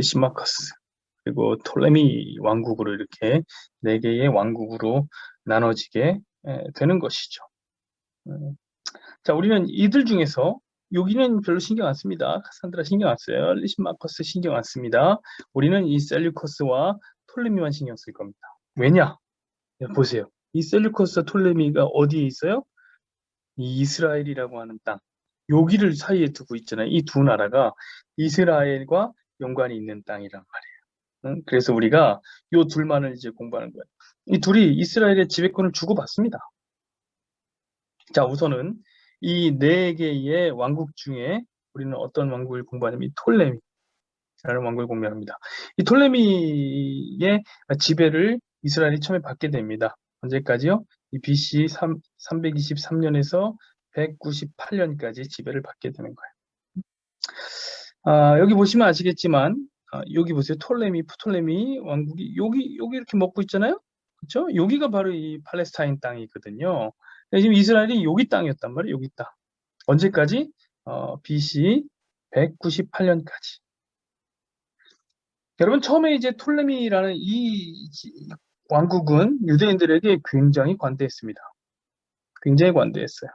시마커스 그리고 톨레미 왕국으로 이렇게 4개의 왕국으로 나눠지게 되는 것이죠. 자, 우리는 이들 중에서 여기는 별로 신경 안 씁니다. 카산드라 신경 안 써요. 리시마커스 신경 안 씁니다. 우리는 이 셀류커스와 톨레미만 신경 쓸 겁니다. 왜냐? 보세요. 이 셀류커스와 톨레미가 어디에 있어요? 이 이스라엘이라고 하는 땅. 여기를 사이에 두고 있잖아요. 이 두 나라가 이스라엘과 연관이 있는 땅이란 말이에요. 그래서 우리가 이 둘만을 이제 공부하는 거예요. 이 둘이 이스라엘의 지배권을 주고받습니다. 자, 우선은 이 4개의 왕국 중에 우리는 어떤 왕국을 공부하냐면 이 톨레미라는 왕국을 공부합니다. 이 톨레미의 지배를 이스라엘이 처음에 받게 됩니다. 언제까지요? 이 BC 323년에서 198년까지 지배를 받게 되는 거예요. 여기 보시면 아시겠지만 여기 보세요. 프톨레미 왕국이 여기 이렇게 먹고 있잖아요. 그렇죠? 여기가 바로 이 팔레스타인 땅이거든요. 지금 이스라엘이 여기 땅이었단 말이에요. 여기 땅. 언제까지? BC 198년까지. 여러분 처음에 이제 톨레미라는 이 왕국은 유대인들에게 굉장히 관대했습니다. 굉장히 관대했어요.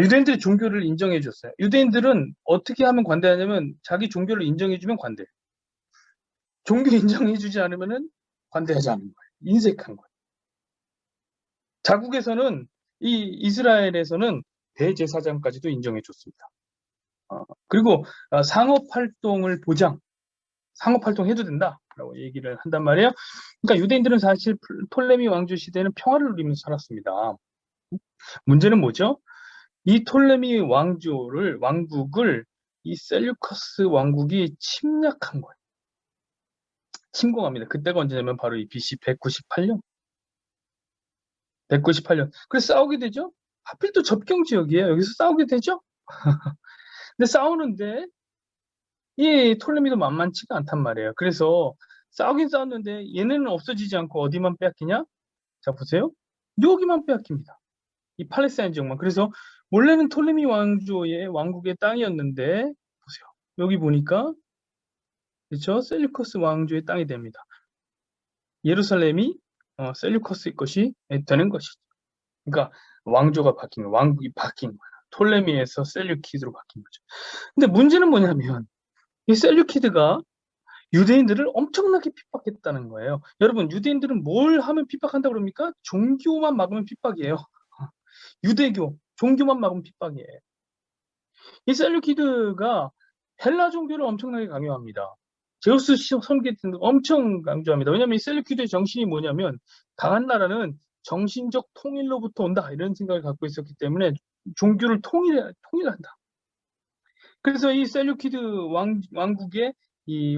유대인들이 종교를 인정해 줬어요. 유대인들은 어떻게 하면 관대하냐면 자기 종교를 인정해 주면 관대해요. 종교 인정해 주지 않으면 관대하지 않는 거예요. 인색한 거예요. 자국에서는 이 이스라엘에서는 대제사장까지도 인정해 줬습니다. 그리고 상업활동을 상업활동 해도 된다라고 얘기를 한단 말이에요. 그러니까 유대인들은 사실 톨레미 왕조 시대는 평화를 누리면서 살았습니다. 문제는 뭐죠? 이 톨레미 왕국을 이 셀류커스 왕국이 침략한 거예요. 침공합니다. 그때가 언제냐면 바로 이 BC 198년. 그래서 싸우게 되죠? 하필 또 접경 지역이에요. 여기서 싸우게 되죠? 근데 싸우는데 이 톨레미도 만만치가 않단 말이에요. 그래서 싸우긴 싸웠는데 얘네는 없어지지 않고 어디만 빼앗기냐? 자, 보세요. 여기만 빼앗깁니다. 이 팔레스타인 지역만. 그래서 원래는 톨레미 왕조의 왕국의 땅이었는데 보세요. 여기 보니까 그렇죠? 셀류커스 왕조의 땅이 됩니다. 예루살렘이 셀류커스의 것이 되는 것이죠. 그러니까 왕조가 바뀐 거예요. 왕국이 바뀐 거예요. 톨레미에서 셀류키드로 바뀐 거죠. 근데 문제는 뭐냐면 이 셀류키드가 유대인들을 엄청나게 핍박했다는 거예요. 여러분, 유대인들은 뭘 하면 핍박한다고 그럽니까? 종교만 막으면 핍박이에요. 유대교, 종교만 막으면 핍박이에요. 이 셀류키드가 헬라 종교를 엄청나게 강요합니다. 제우스 섬기 등등 엄청 강조합니다. 왜냐하면 이 셀류키드의 정신이 뭐냐면 강한 나라는 정신적 통일로부터 온다 이런 생각을 갖고 있었기 때문에 종교를 통일한다. 그래서 이 셀류키드 왕국의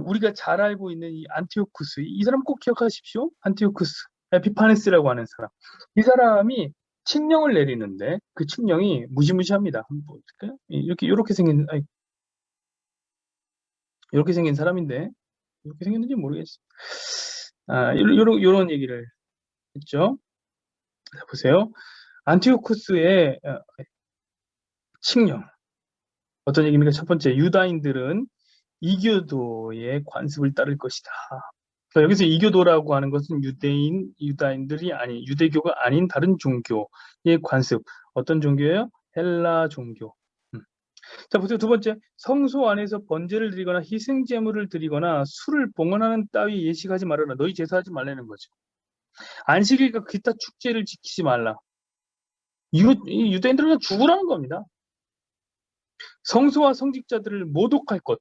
우리가 잘 알고 있는 이 안티오쿠스, 이 사람 꼭 기억하십시오. 안티오쿠스 에피파네스라고 하는 사람. 이 사람이 칙령을 내리는데 그 칙령이 무시무시합니다. 한번 볼까요? 이렇게 생긴 이렇게 생긴 사람인데 이렇게 생겼는지 모르겠어요. 요런 얘기를 했죠. 자, 보세요. 안티오쿠스의 칙령. 어떤 얘기입니까? 첫 번째, 유다인들은 이교도의 관습을 따를 것이다. 그러니까 여기서 이교도라고 하는 것은 유다인들이 아닌, 유대교가 아닌 다른 종교의 관습. 어떤 종교예요? 헬라 종교. 자, 보세요. 두 번째, 성소 안에서 번제를 드리거나 희생제물을 드리거나 술을 봉헌하는 따위 예식하지 말아라. 너희 제사하지 말라는 거죠. 안식일과 기타 축제를 지키지 말라. 이 유대인들은 죽으라는 겁니다. 성소와 성직자들을 모독할 것,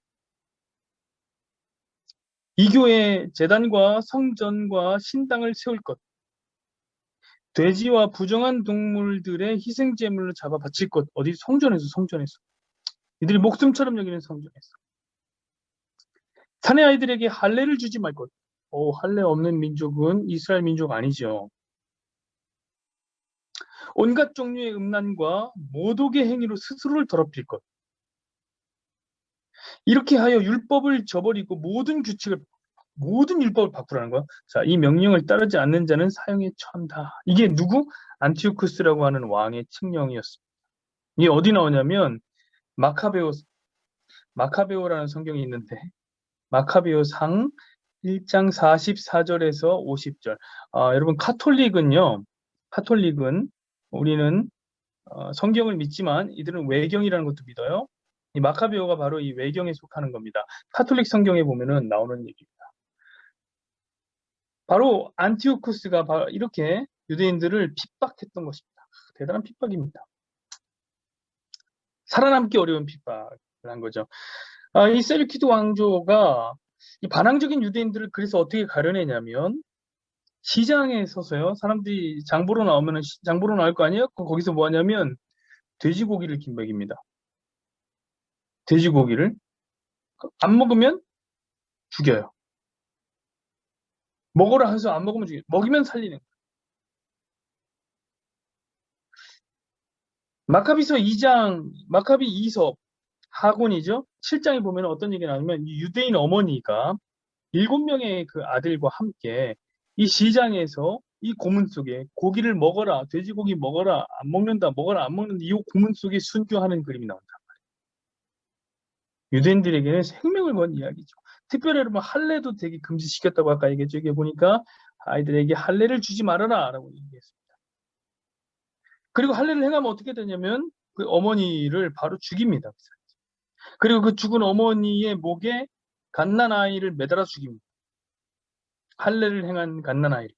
이교의 제단과 성전과 신당을 세울 것, 돼지와 부정한 동물들의 희생 제물로 잡아 바칠 것. 어디? 성전에서. 이들이 목숨처럼 여기는 성전에서. 사내 아이들에게 할례를 주지 말 것. 할례 없는 민족은 이스라엘 민족 아니죠. 온갖 종류의 음란과 모독의 행위로 스스로를 더럽힐 것. 이렇게 하여 율법을 저버리고 모든 율법을 바꾸라는 거야. 자, 이 명령을 따르지 않는 자는 사형에 처한다. 이게 누구? 안티오쿠스라고 하는 왕의 칙령이었습니다. 이게 어디 나오냐면 마카베오라는 성경이 있는데 마카베오상 1장 44절에서 50절. 여러분 카톨릭은 우리는 성경을 믿지만 이들은 외경이라는 것도 믿어요. 이 마카베오가 바로 이 외경에 속하는 겁니다. 카톨릭 성경에 보면은 나오는 얘기입니다. 바로 안티오쿠스가 바로 이렇게 유대인들을 핍박했던 것입니다. 대단한 핍박입니다. 살아남기 어려운 핍박을 한 거죠. 이 셀유키드 왕조가 이 반항적인 유대인들을 그래서 어떻게 가려내냐면 시장에 서서요. 사람들이 장보러 나오면은 장보러 나올 거 아니에요? 거기서 뭐 하냐면 돼지고기를 먹입니다. 돼지고기를 안 먹으면 죽여요. 먹으라 해서 안 먹으면 죽여요. 먹이면 살리는 거예요. 마카비서 2장, 마카비 2서 하곤이죠. 7장에 보면 어떤 얘기가 나오면 유대인 어머니가 7명의 그 아들과 함께 이 시장에서 이 고문 속에 고기를 먹어라, 돼지고기 먹어라, 안 먹는다, 먹어라, 안 먹는다, 이 고문 속에 순교하는 그림이 나온다. 유대인들에게는 생명을 건 이야기죠. 특별히 여러분 할례도 되게 금지시켰다고 아까 얘기했죠. 여기 보니까 아이들에게 할례를 주지 말아라 라고 얘기했습니다. 그리고 할례를 행하면 어떻게 되냐면 그 어머니를 바로 죽입니다. 그리고 그 죽은 어머니의 목에 갓난아이를 매달아 죽입니다. 할례를 행한 갓난아이를.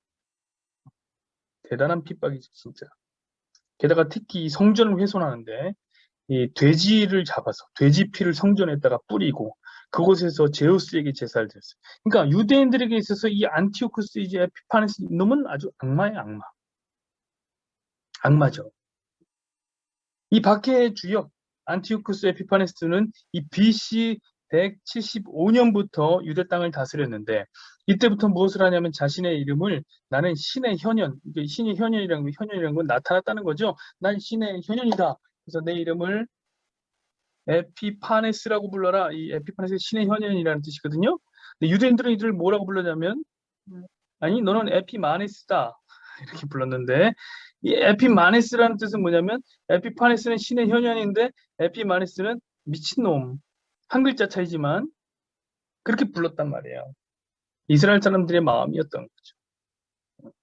대단한 핍박이죠, 진짜. 게다가 특히 성전을 훼손하는데 이 돼지를 잡아서 돼지 피를 성전에다가 뿌리고 그곳에서 제우스에게 제사를 드렸어요. 그러니까 유대인들에게 있어서 이 안티오쿠스 이제 에피파네스 놈은 아주 악마의 악마. 악마죠. 이 박해의 주역 안티오쿠스 에피파네스는 이 BC 175년부터 유대 땅을 다스렸는데 이때부터 무엇을 하냐면 자신의 이름을 나는 신의 현현, 신의 현현이라는 건 나타났다는 거죠. 난 신의 현현이다. 그래서 내 이름을 에피파네스라고 불러라. 이 에피파네스가 신의 현현이라는 뜻이거든요. 근데 유대인들은 이들을 뭐라고 불렀냐면 아니 너는 에피마네스다 이렇게 불렀는데 이 에피마네스라는 뜻은 뭐냐면 에피파네스는 신의 현현인데 에피마네스는 미친놈. 한 글자 차이지만 그렇게 불렀단 말이에요. 이스라엘 사람들의 마음이었던 거죠.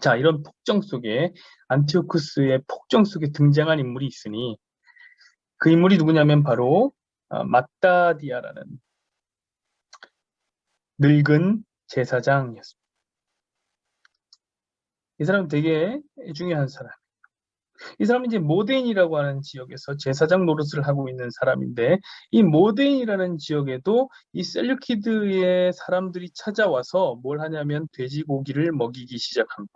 자, 이런 폭정 속에 안티오쿠스의 폭정 속에 등장한 인물이 있으니 그 인물이 누구냐면 바로 마따디아라는 늙은 제사장이었습니다. 이 사람은 되게 중요한 사람. 이 사람은 이제 모데인이라고 하는 지역에서 제사장 노릇을 하고 있는 사람인데 이 모데인이라는 지역에도 이 셀류키드의 사람들이 찾아와서 뭘 하냐면 돼지고기를 먹이기 시작합니다.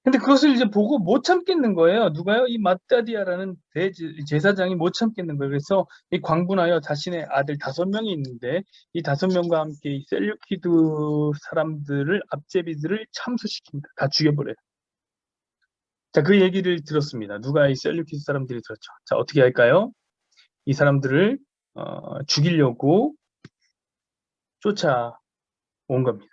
근데 그것을 이제 보고 못 참겠는 거예요. 누가요? 이 마따디아라는 제사장이 못 참겠는 거예요. 그래서 이 광분하여 자신의 아들 5명이 있는데 이 5명과 함께 이 셀류키드 사람들을 앞제비들을 참수시킵니다. 다 죽여버려요. 자, 그 얘기를 들었습니다. 누가 이 셀류키드 사람들이 들었죠. 자, 어떻게 할까요? 이 사람들을 죽이려고 쫓아온 겁니다.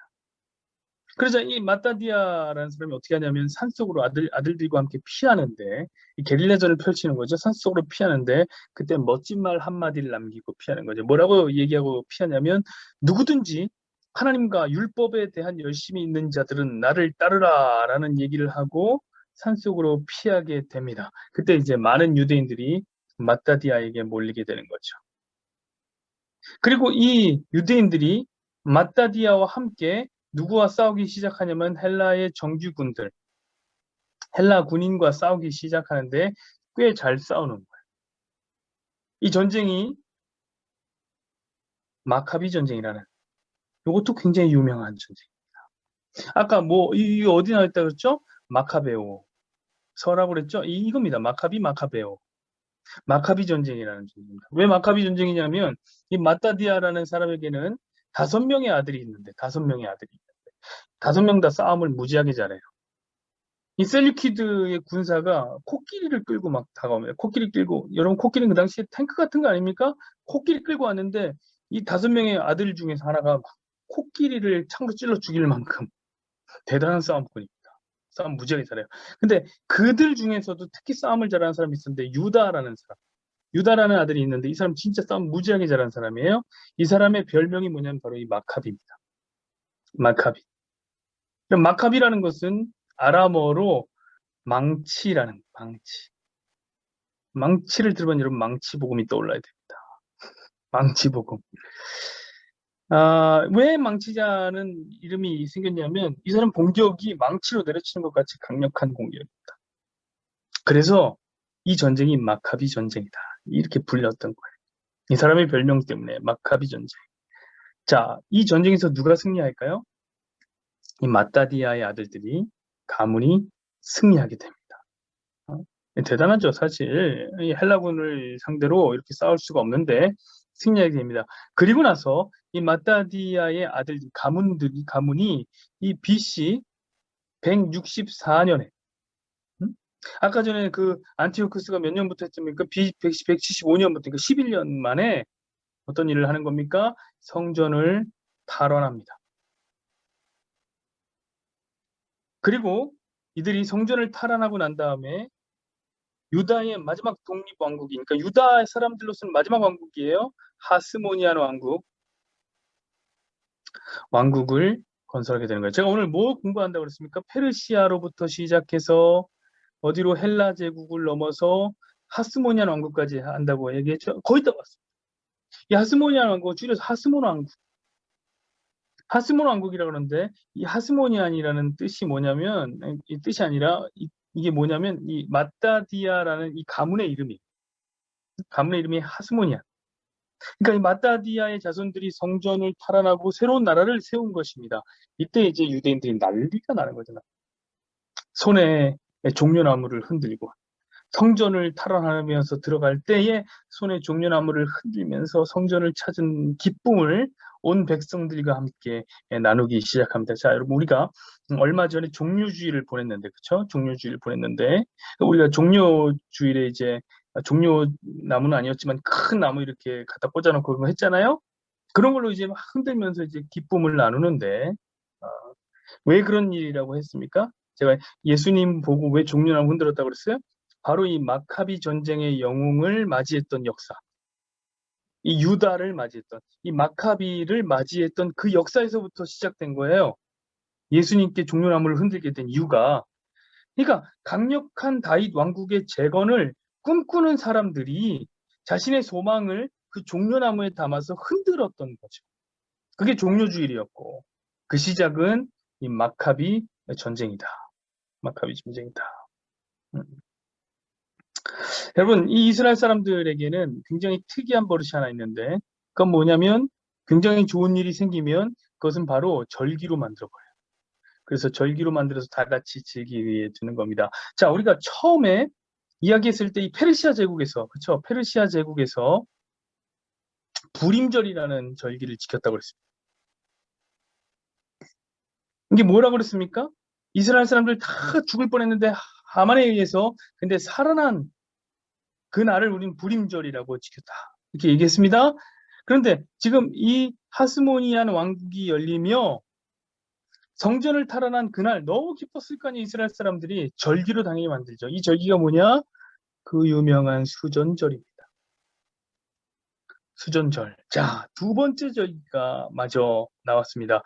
그러자 이 마따디아라는 사람이 어떻게 하냐면 산속으로 아들들과 함께 피하는데 이 게릴라전을 펼치는 거죠. 산속으로 피하는데 그때 멋진 말 한마디를 남기고 피하는 거죠. 뭐라고 얘기하고 피하냐면 누구든지 하나님과 율법에 대한 열심이 있는 자들은 나를 따르라 라는 얘기를 하고 산속으로 피하게 됩니다. 그때 이제 많은 유대인들이 마따디아에게 몰리게 되는 거죠. 그리고 이 유대인들이 마따디아와 함께 누구와 싸우기 시작하냐면 헬라의 정규군들, 헬라 군인과 싸우기 시작하는데 꽤 잘 싸우는 거예요. 이 전쟁이 마카비 전쟁이라는, 이것도 굉장히 유명한 전쟁. 아까 뭐 이 어디 나왔다 그랬죠? 마카베오 서라고 그랬죠? 이겁니다. 마카베오. 마카비 전쟁이라는 전쟁입니다. 왜 마카비 전쟁이냐면 이 마따디아라는 사람에게는 5명의 아들이 있는데, 5명 다 싸움을 무지하게 잘해요. 이 셀류키드의 군사가 코끼리를 끌고 막 다가오면, 코끼리 끌고, 여러분 코끼리는 그 당시에 탱크 같은 거 아닙니까? 코끼리 끌고 왔는데 이 5명의 아들 중에서 하나가 막 코끼리를 창으로 찔러 죽일 만큼 대단한 싸움꾼입니다. 싸움 무지하게 잘해요. 근데 그들 중에서도 특히 싸움을 잘하는 사람이 있었는데, 유다라는 아들이 있는데 이 사람 진짜 싸움 무지하게 잘하는 사람이에요. 이 사람의 별명이 뭐냐면 바로 이 마카비입니다. 마카비. 그럼 마카비라는 것은 아람어로 망치. 망치를 들으면 여러분 망치복음이 떠올라야 됩니다. 망치복음. 왜 망치자는 이름이 생겼냐면 이 사람 공격이 망치로 내려치는 것 같이 강력한 공격입니다. 그래서 이 전쟁이 마카비 전쟁이다, 이렇게 불렸던 거예요. 이 사람의 별명 때문에 마카비 전쟁. 자, 이 전쟁에서 누가 승리할까요? 이 마따디아의 아들들이, 가문이 승리하게 됩니다. 대단하죠. 사실 이 헬라군을 상대로 이렇게 싸울 수가 없는데 승리하게 됩니다. 그리고 나서 이 마따디아의 아들 가문이 이 BC 164년에, 아까 전에 그 안티오쿠스가 몇 년부터 했습니까? BC 175년부터, 그러니까 11년 만에 어떤 일을 하는 겁니까? 성전을 탈환합니다. 그리고 이들이 성전을 탈환하고 난 다음에 유다의 마지막 독립왕국이니까 유다 사람들로서는 마지막 왕국이에요. 하스모니안 왕국을 건설하게 되는 거예요. 제가 오늘 뭐 공부한다고 그랬습니까? 페르시아로부터 시작해서 어디로, 헬라 제국을 넘어서 하스모니안 왕국까지 한다고 얘기했죠. 거의 다 왔습니다. 이 하스모니안 왕국을 줄여서 하스몬 왕국이라고 그러는데, 이 하스모니안이라는 뜻이 뭐냐면, 이 뜻이 아니라 이게 뭐냐면 이 마따디아라는 이 가문의 이름이 하스모니안. 그러니까 이 마따디아의 자손들이 성전을 탈환하고 새로운 나라를 세운 것입니다. 이때 이제 유대인들이 난리가 나는 거잖아. 손에 종려나무를 흔들고 성전을 탈환하면서 들어갈 때에 손에 종려나무를 흔들면서 성전을 찾은 기쁨을 온 백성들과 함께 나누기 시작합니다. 자, 여러분, 우리가 얼마 전에 종려주일을 보냈는데, 그렇죠? 종려주일을 보냈는데, 우리가 종려주일에 이제 종려나무는 아니었지만 큰 나무 이렇게 갖다 꽂아놓고 그런 거 했잖아요. 그런 걸로 이제 막 흔들면서 이제 기쁨을 나누는데, 어, 왜 그런 일이라고 했습니까? 제가 예수님 보고 왜 종려나무 흔들었다고 그랬어요? 바로 이 마카비 전쟁의 영웅을 맞이했던 역사, 이 유다를 맞이했던, 이 마카비를 맞이했던 그 역사에서부터 시작된 거예요. 예수님께 종려나무를 흔들게 된 이유가, 그러니까 강력한 다윗 왕국의 재건을 꿈꾸는 사람들이 자신의 소망을 그 종려나무에 담아서 흔들었던 거죠. 그게 종려주일이었고, 그 시작은 이 마카비 전쟁이다. 마카비 전쟁이다. 여러분, 이 이스라엘 사람들에게는 굉장히 특이한 버릇이 하나 있는데, 그건 뭐냐면 굉장히 좋은 일이 생기면 그것은 바로 절기로 만들어버려요. 그래서 절기로 만들어서 다 같이 즐기기 위해 두는 겁니다. 자, 우리가 처음에 이야기했을 때 이 페르시아 제국에서, 그렇죠? 페르시아 제국에서 불임절이라는 절기를 지켰다고 그랬습니다. 이게 뭐라고 그랬습니까? 이스라엘 사람들 다 죽을 뻔했는데 하만에 의해서 근데 살아난 그 날을 우리는 불임절이라고 지켰다, 이렇게 얘기했습니다. 그런데 지금 이 하스모니안 왕국이 열리며 성전을 탈환한 그날 너무 기뻤을 거 아니에요. 이스라엘 사람들이 절기로 당연히 만들죠. 이 절기가 뭐냐? 그 유명한 수전절입니다. 수전절. 자, 두 번째 절기가 마저 나왔습니다.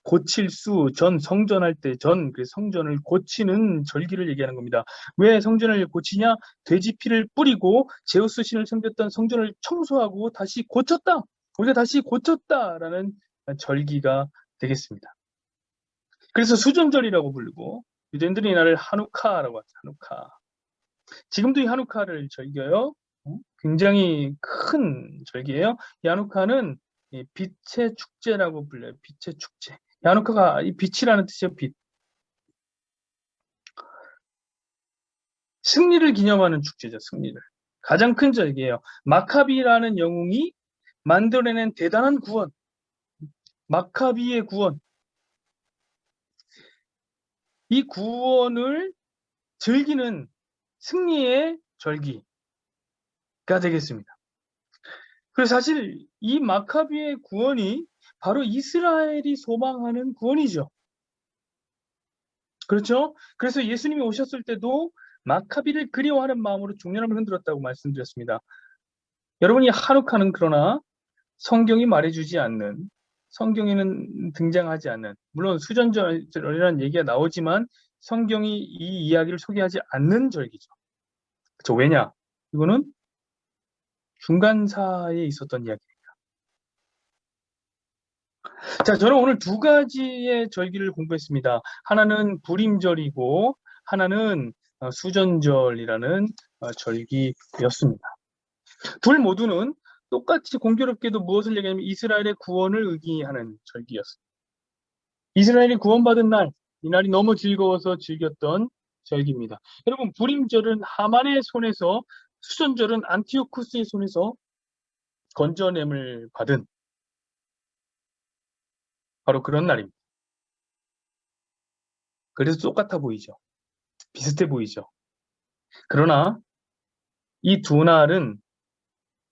고칠 성전할 때 그래서 성전을 고치는 절기를 얘기하는 겁니다. 왜 성전을 고치냐? 돼지 피를 뿌리고 제우스 신을 섬겼던 성전을 청소하고 다시 고쳤다. 우리가 다시 고쳤다라는 절기가 되겠습니다. 그래서 수전절이라고 부르고, 유대인들이 이날을 하누카라고 하죠. 하누카. 지금도 이 하누카를 즐겨요. 굉장히 큰 절기예요. 이 하누카는 이 빛의 축제라고 불려요. 빛의 축제. 이 하누카가 이 빛이라는 뜻이에요. 빛. 승리를 기념하는 축제죠. 승리를. 가장 큰 절기예요. 마카비라는 영웅이 만들어낸 대단한 구원. 마카비의 구원. 이 구원을 즐기는 승리의 절기가 되겠습니다. 그래서 사실 이 마카비의 구원이 바로 이스라엘이 소망하는 구원이죠. 그렇죠? 그래서 예수님이 오셨을 때도 마카비를 그리워하는 마음으로 종려함을 흔들었다고 말씀드렸습니다. 여러분, 이 하누카는 그러나 성경이 말해주지 않는, 성경에는 등장하지 않는, 물론 수전절이라는 얘기가 나오지만 성경이 이 이야기를 소개하지 않는 절기죠. 그렇죠? 왜냐? 이거는 중간사에 있었던 이야기입니다. 자, 저는 오늘 두 가지의 절기를 공부했습니다. 하나는 불임절이고 하나는 수전절이라는 절기였습니다. 둘 모두는 똑같이 공교롭게도 무엇을 얘기하냐면 이스라엘의 구원을 의미하는 절기였습니다. 이스라엘이 구원받은 날, 이날이 너무 즐거워서 즐겼던 절기입니다. 여러분, 불임절은 하만의 손에서, 수전절은 안티오쿠스의 손에서 건져냄을 받은 바로 그런 날입니다. 그래서 똑같아 보이죠. 비슷해 보이죠. 그러나 이 두 날은,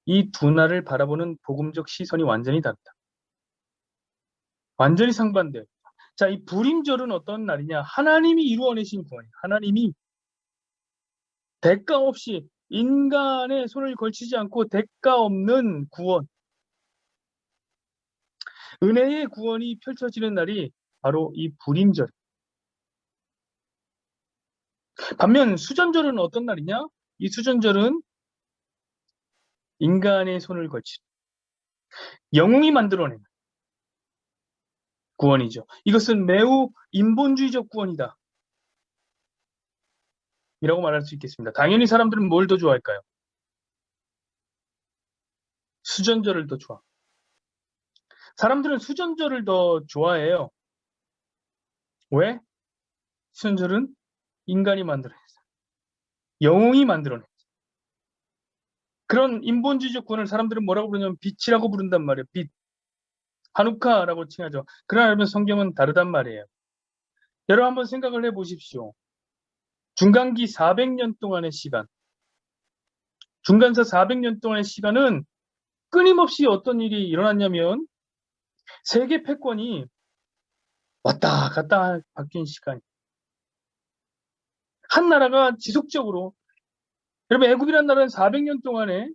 이 두 날을 바라보는 복음적 시선이 완전히 다르다. 완전히 상반돼요. 자, 이 불임절은 어떤 날이냐? 하나님이 이루어내신 구원이에요. 하나님이 대가 없이 인간의 손을 걸치지 않고 대가 없는 구원, 은혜의 구원이 펼쳐지는 날이 바로 이 불임절. 반면 수전절은 어떤 날이냐? 이 수전절은 인간의 손을 걸친 영웅이 만들어낸 구원이죠. 이것은 매우 인본주의적 구원이다. 이라고 말할 수 있겠습니다. 당연히 사람들은 뭘 더 좋아할까요? 수전절을 더 좋아. 사람들은 수전절을 더 좋아해요. 왜? 수전절은 인간이 만들어냈어. 영웅이 만들어냈어. 그런 인본주의적 구원을 사람들은 뭐라고 부르냐면 빛이라고 부른단 말이에요. 빛. 하누카라고 칭하죠. 그러나 여러분, 성경은 다르단 말이에요. 여러분 한번 생각을 해보십시오. 중간기 400년 동안의 시간, 중간사 400년 동안의 시간은 끊임없이 어떤 일이 일어났냐면 세계 패권이 왔다 갔다 바뀐 시간. 한 나라가 지속적으로, 여러분 애국이라는 나라는 400년 동안에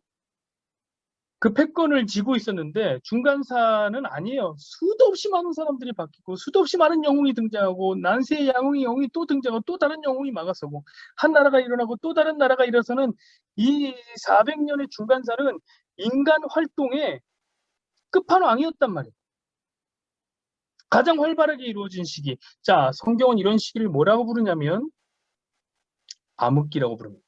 그 패권을 쥐고 있었는데 중간사는 아니에요. 수도 없이 많은 사람들이 바뀌고 수도 없이 많은 영웅이 등장하고 난세의 영웅이 또 등장하고 또 다른 영웅이 막아서고 한 나라가 일어나고 또 다른 나라가 일어서는 이 400년의 중간사는 인간 활동의 끝판왕이었단 말이에요. 가장 활발하게 이루어진 시기. 자, 성경은 이런 시기를 뭐라고 부르냐면 암흑기라고 부릅니다.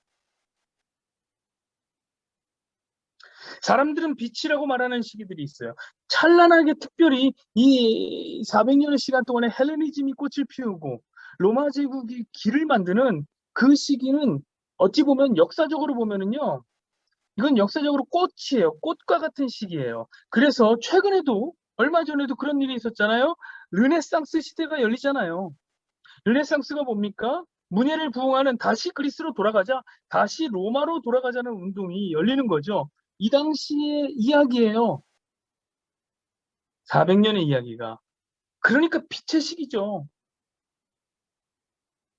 사람들은 빛이라고 말하는 시기들이 있어요. 찬란하게 특별히 이 400년의 시간 동안에 헬레니즘이 꽃을 피우고 로마 제국이 길을 만드는 그 시기는 어찌 보면 역사적으로 보면은요, 이건 역사적으로 꽃이에요. 꽃과 같은 시기예요. 그래서 최근에도 얼마 전에도 그런 일이 있었잖아요. 르네상스 시대가 열리잖아요. 르네상스가 뭡니까? 문예를 부흥하는 다시 그리스로 돌아가자, 다시 로마로 돌아가자는 운동이 열리는 거죠. 이 당시의 이야기예요. 400년의 이야기가. 그러니까 빛의 시기죠.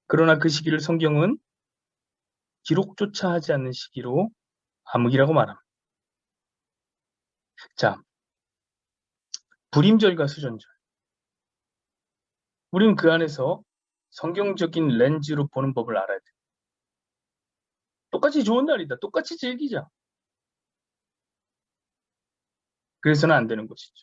그러나 그 시기를 성경은 기록조차 하지 않는 시기로 암흑이라고 말합니다. 자, 불임절과 수전절. 우리는 그 안에서 성경적인 렌즈로 보는 법을 알아야 돼요. 똑같이 좋은 날이다. 똑같이 즐기자. 그래서는 안 되는 것이죠.